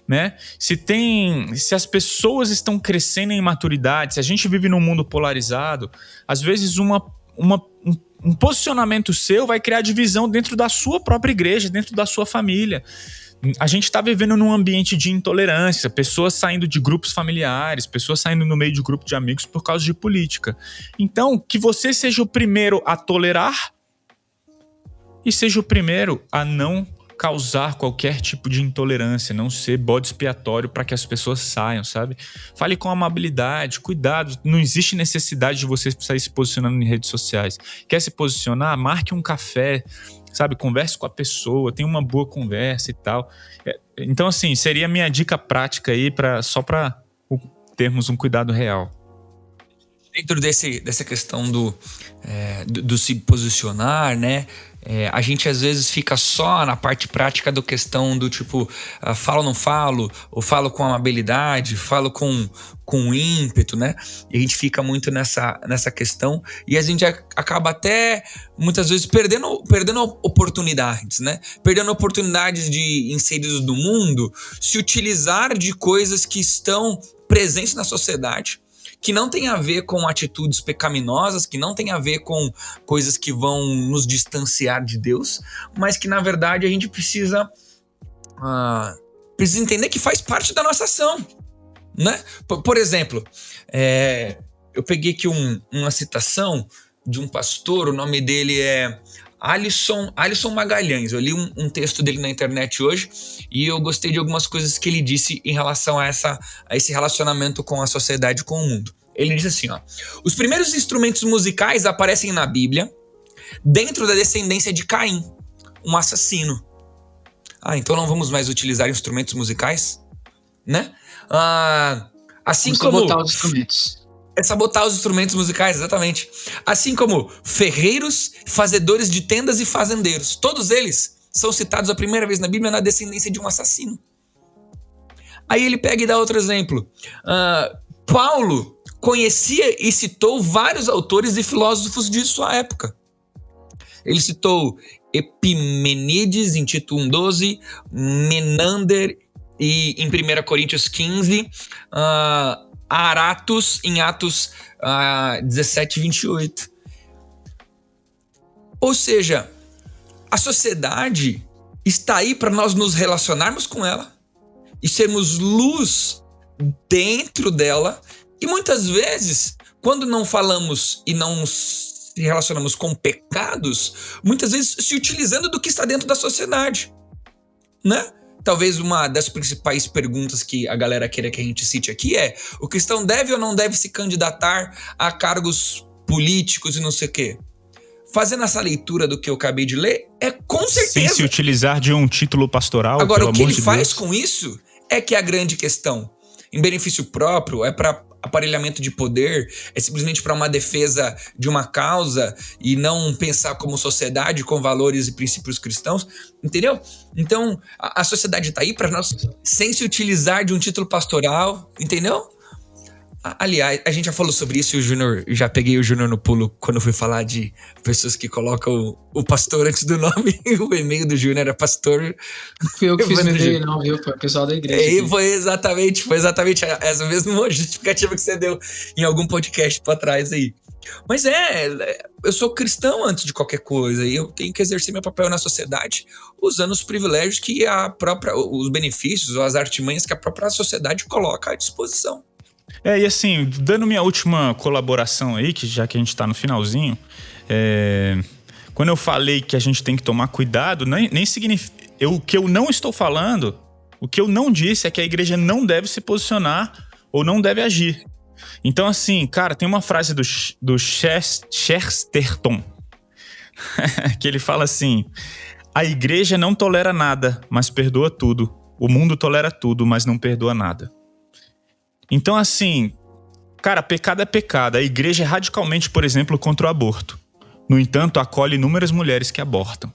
né? Se as pessoas estão crescendo em maturidade, se a gente vive num mundo polarizado, às vezes um posicionamento seu vai criar divisão dentro da sua própria igreja, dentro da sua família. A gente está vivendo num ambiente de intolerância, pessoas saindo de grupos familiares, pessoas saindo no meio de grupo de amigos por causa de política. Então, que você seja o primeiro a tolerar e seja o primeiro a não causar qualquer tipo de intolerância, não ser bode expiatório para que as pessoas saiam, sabe? Fale com amabilidade, cuidado, não existe necessidade de você sair se posicionando em redes sociais. Quer se posicionar? Marque um café, sabe? Converse com a pessoa, tenha uma boa conversa e tal. Então, assim, seria a minha dica prática aí só para termos um cuidado real. Dentro dessa questão do se posicionar, né? A gente às vezes fica só na parte prática da questão do tipo, falo ou não falo, ou falo com amabilidade, falo com ímpeto, né? E a gente fica muito nessa questão e a gente acaba até muitas vezes perdendo oportunidades, né? Perdendo oportunidades de inseridos no mundo, se utilizar de coisas que estão presentes na sociedade, que não tem a ver com atitudes pecaminosas, que não tem a ver com coisas que vão nos distanciar de Deus, mas que na verdade a gente precisa entender que faz parte da nossa ação, né? Por exemplo, eu peguei aqui uma citação de um pastor, o nome dele é Alisson Magalhães. Eu li um texto dele na internet hoje e eu gostei de algumas coisas que ele disse em relação a esse relacionamento com a sociedade, com o mundo. Ele disse assim, os primeiros instrumentos musicais aparecem na Bíblia dentro da descendência de Caim, um assassino. Então não vamos mais utilizar instrumentos musicais, né? Assim como sabotar os instrumentos. Sabotar os instrumentos musicais, exatamente. Assim como ferreiros, fazedores de tendas e fazendeiros. Todos eles são citados a primeira vez na Bíblia na descendência de um assassino. Aí ele pega e dá outro exemplo. Paulo conhecia e citou vários autores e filósofos de sua época. Ele citou Epimenides em Tito 1,12, Menander em 1 Coríntios 15, Aratus em Atos 17, 28. Ou seja, a sociedade está aí para nós nos relacionarmos com ela e sermos luz dentro dela. E muitas vezes, quando não falamos e não se relacionamos com pecados, muitas vezes se utilizando do que está dentro da sociedade, né? Talvez uma das principais perguntas que a galera queira que a gente cite aqui é: o cristão deve ou não deve se candidatar a cargos políticos e não sei o quê? Fazendo essa leitura do que eu acabei de ler, é com certeza. Sem se utilizar de um título pastoral. Agora, pelo o que amor ele de faz Deus. com isso é que é a grande questão. Em benefício próprio, é para aparelhamento de poder, é simplesmente para uma defesa de uma causa e não pensar como sociedade com valores e princípios cristãos, entendeu? Então, a sociedade está aí para nós sem se utilizar de um título pastoral, entendeu? Aliás, a gente já falou sobre isso e o Júnior, já peguei o Júnior no pulo quando eu fui falar de pessoas que colocam o pastor antes do nome. O e-mail do Júnior era pastor. Fui eu que fiz o e-mail, não, viu? Foi o pessoal da igreja. Foi exatamente essa mesma justificativa que você deu em algum podcast pra trás aí. Mas eu sou cristão antes de qualquer coisa e eu tenho que exercer meu papel na sociedade usando os privilégios que os benefícios ou as artimanhas que a própria sociedade coloca à disposição. E assim, dando minha última colaboração aí, que já que a gente tá no finalzinho, quando eu falei que a gente tem que tomar cuidado, nem significa... O que eu não estou falando, o que eu não disse é que a igreja não deve se posicionar ou não deve agir. Então assim, cara, tem uma frase do Chesterton, que ele fala assim: a igreja não tolera nada, mas perdoa tudo. O mundo tolera tudo, mas não perdoa nada. Então, assim, cara, pecado é pecado. A igreja é radicalmente, por exemplo, contra o aborto. No entanto, acolhe inúmeras mulheres que abortam.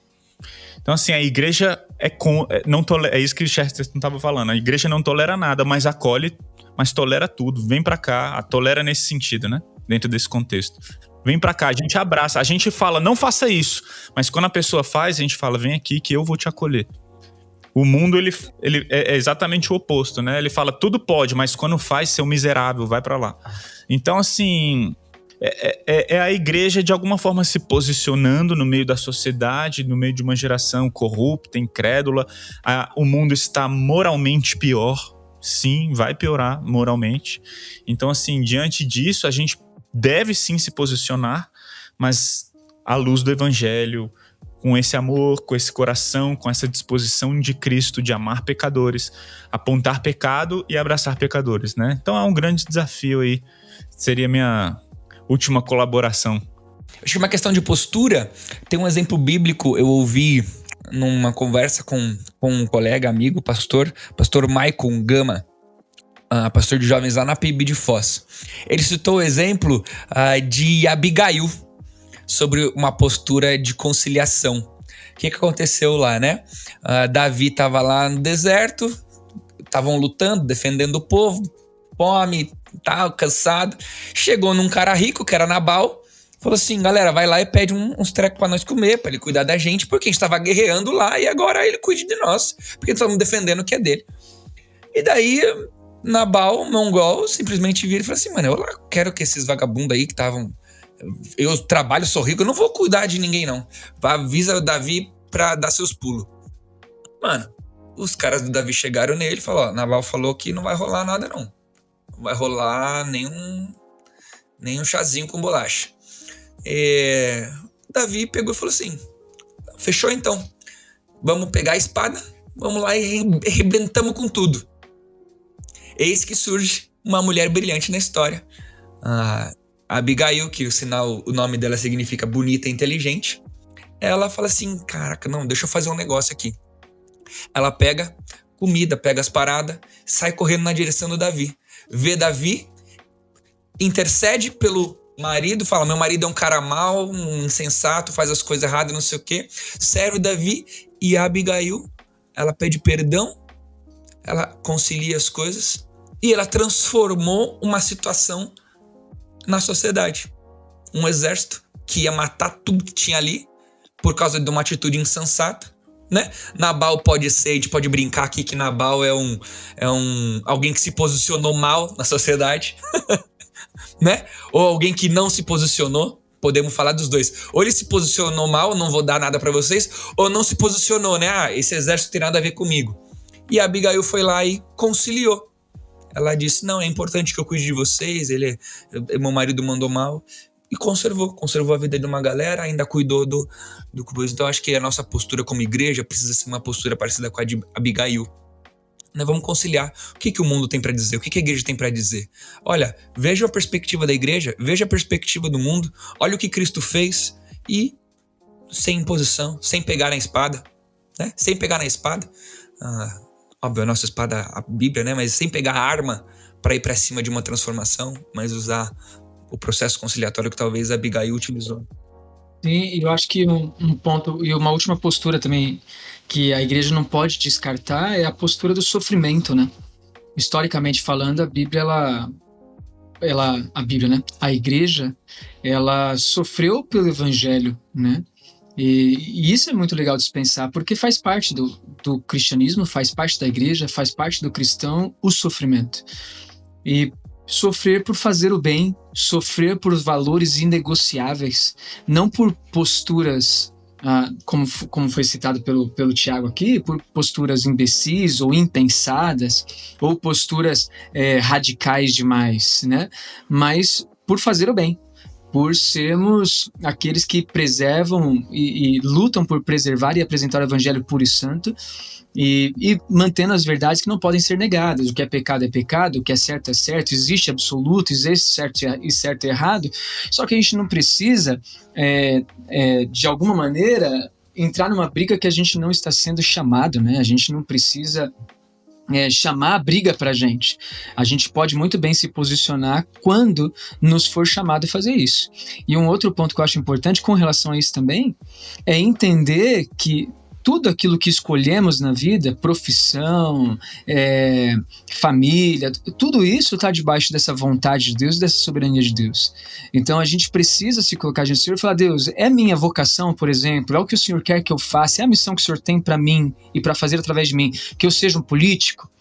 Então, assim, a igreja é isso que o Chesterton estava falando. A igreja não tolera nada, mas acolhe, mas tolera tudo. Vem pra cá, tolera nesse sentido, né? Dentro desse contexto. Vem pra cá, a gente abraça, a gente fala, não faça isso. Mas quando a pessoa faz, a gente fala, vem aqui que eu vou te acolher. O mundo, ele é exatamente o oposto, né? Ele fala, tudo pode, mas quando faz, seu miserável, vai pra lá. Então, assim, é a igreja, de alguma forma, se posicionando no meio da sociedade, no meio de uma geração corrupta, incrédula. O mundo está moralmente pior. Sim, vai piorar moralmente. Então, assim, diante disso, a gente deve sim se posicionar, mas à luz do evangelho, com esse amor, com esse coração, com essa disposição de Cristo de amar pecadores, apontar pecado e abraçar pecadores, né? Então é um grande desafio aí. Seria minha última colaboração. Acho que uma questão de postura, tem um exemplo bíblico, eu ouvi numa conversa com um colega, amigo, pastor Michael Gama, pastor de jovens lá na PIB de Foz. Ele citou o exemplo de Abigail, sobre uma postura de conciliação. O que aconteceu lá, né? Davi estava lá no deserto, estavam lutando, defendendo o povo, fome, tal, cansado. Chegou num cara rico, que era Nabal, falou assim, galera, vai lá e pede uns trecos pra nós comer, pra ele cuidar da gente, porque a gente tava guerreando lá e agora ele cuide de nós, porque estamos defendendo o que é dele. E daí, Nabal, mongol, simplesmente vira e fala assim, mano, eu lá quero que esses vagabundos aí que estavam... Eu trabalho, sou rico, eu não vou cuidar de ninguém, não. Avisa o Davi pra dar seus pulos. Mano, os caras do Davi chegaram nele e falaram, ó, Nabal falou que não vai rolar nada, não. Não vai rolar nenhum chazinho com bolacha. Davi pegou e falou assim, fechou então. Vamos pegar a espada, vamos lá e arrebentamos com tudo. Eis que surge uma mulher brilhante na história. Abigail, que o nome dela significa bonita e inteligente, ela fala assim, caraca, não, deixa eu fazer um negócio aqui. Ela pega comida, pega as paradas, sai correndo na direção do Davi. Vê Davi, intercede pelo marido, fala, meu marido é um cara mau, um insensato, faz as coisas erradas, não sei o quê. Serve Davi e a Abigail, ela pede perdão, ela concilia as coisas e ela transformou uma situação na sociedade. Um exército que ia matar tudo que tinha ali por causa de uma atitude insensata, né? Nabal pode ser, a gente pode brincar aqui que Nabal é alguém que se posicionou mal na sociedade, né? Ou alguém que não se posicionou. Podemos falar dos dois. Ou ele se posicionou mal, não vou dar nada pra vocês, ou não se posicionou, né? Esse exército tem nada a ver comigo. E a Abigail foi lá e conciliou. Ela disse, não, é importante que eu cuide de vocês, meu marido mandou mal. E conservou a vida de uma galera, ainda cuidou do coisa. Então acho que a nossa postura como igreja precisa ser uma postura parecida com a de Abigail. Nós vamos conciliar. O que o mundo tem para dizer? O que a igreja tem para dizer? Olha, veja a perspectiva da igreja, veja a perspectiva do mundo, olha o que Cristo fez e sem imposição, sem pegar na espada, né? Sem pegar na espada. Óbvio, a nossa espada, a Bíblia, né? Mas sem pegar a arma para ir para cima de uma transformação, mas usar o processo conciliatório que talvez a Abigail utilizou. Sim, eu acho que um ponto e uma última postura também que a igreja não pode descartar é a postura do sofrimento, né? Historicamente falando, a Bíblia, a igreja, ela sofreu pelo evangelho, né? E isso é muito legal de se pensar, porque faz parte do cristianismo, faz parte da igreja, faz parte do cristão o sofrimento. E sofrer por fazer o bem, sofrer por valores inegociáveis, não por posturas, como foi citado pelo Tiago aqui, por posturas imbecis ou impensadas, ou posturas radicais demais, né? Mas por fazer o bem, por sermos aqueles que preservam e lutam por preservar e apresentar o evangelho puro e santo, e mantendo as verdades que não podem ser negadas. O que é pecado, o que é certo, existe absoluto, existe certo e errado, só que a gente não precisa, de alguma maneira, entrar numa briga que a gente não está sendo chamado, né? A gente não precisa chamar a briga pra gente. A gente pode muito bem se posicionar quando nos for chamado a fazer isso. E um outro ponto que eu acho importante com relação a isso também é entender que tudo aquilo que escolhemos na vida, profissão, família, tudo isso está debaixo dessa vontade de Deus, dessa soberania de Deus. Então a gente precisa se colocar diante do Senhor e falar, Deus, é minha vocação, por exemplo, é o que o Senhor quer que eu faça, é a missão que o Senhor tem para mim e para fazer através de mim, que eu seja um político,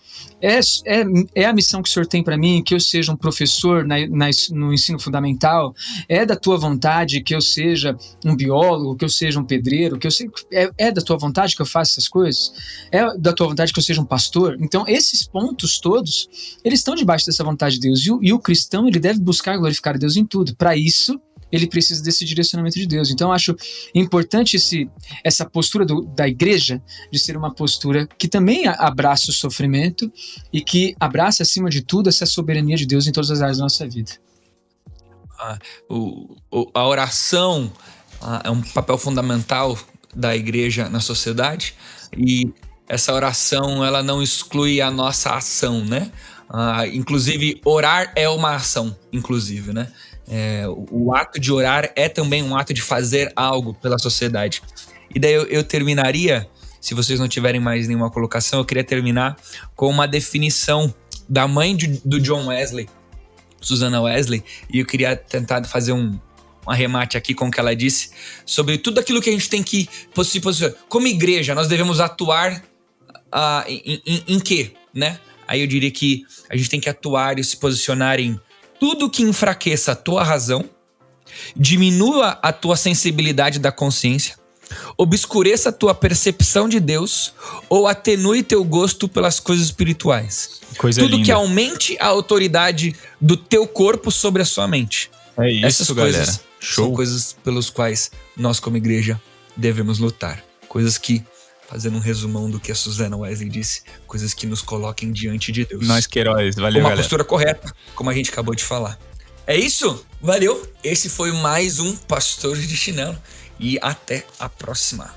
é a missão que o Senhor tem para mim, que eu seja um professor no ensino fundamental, é da tua vontade que eu seja um biólogo, que eu seja um pedreiro, é da tua vontade que eu faça essas coisas, é da tua vontade que eu seja um pastor. Então esses pontos todos, eles estão debaixo dessa vontade de Deus, e o cristão, ele deve buscar glorificar a Deus em tudo. Para isso ele precisa desse direcionamento de Deus. Então, eu acho importante essa postura da igreja de ser uma postura que também abraça o sofrimento e que abraça, acima de tudo, essa soberania de Deus em todas as áreas da nossa vida. A oração é um papel fundamental da igreja na sociedade, e essa oração, ela não exclui a nossa ação, né? Inclusive, orar é uma ação, inclusive, né? O ato de orar é também um ato de fazer algo pela sociedade. E daí eu terminaria, se vocês não tiverem mais nenhuma colocação, eu queria terminar com uma definição da mãe do John Wesley, Susanna Wesley, e eu queria tentar fazer um arremate aqui com o que ela disse sobre tudo aquilo que a gente tem que se posicionar. Como igreja, nós devemos atuar em quê, né? Aí eu diria que a gente tem que atuar e se posicionar em tudo que enfraqueça a tua razão, diminua a tua sensibilidade da consciência, obscureça a tua percepção de Deus ou atenue teu gosto pelas coisas espirituais. Tudo linda. Que aumente a autoridade do teu corpo sobre a sua mente. É isso, essas galera. Coisas são coisas pelas quais nós, como igreja, devemos lutar. Coisas que, fazendo um resumão do que a Susanna Wesley disse, coisas que nos coloquem diante de Deus. Nós que heróis, valeu, com uma galera. Postura correta, como a gente acabou de falar. É isso? Valeu! Esse foi mais um Pastor de Chinelo e até a próxima.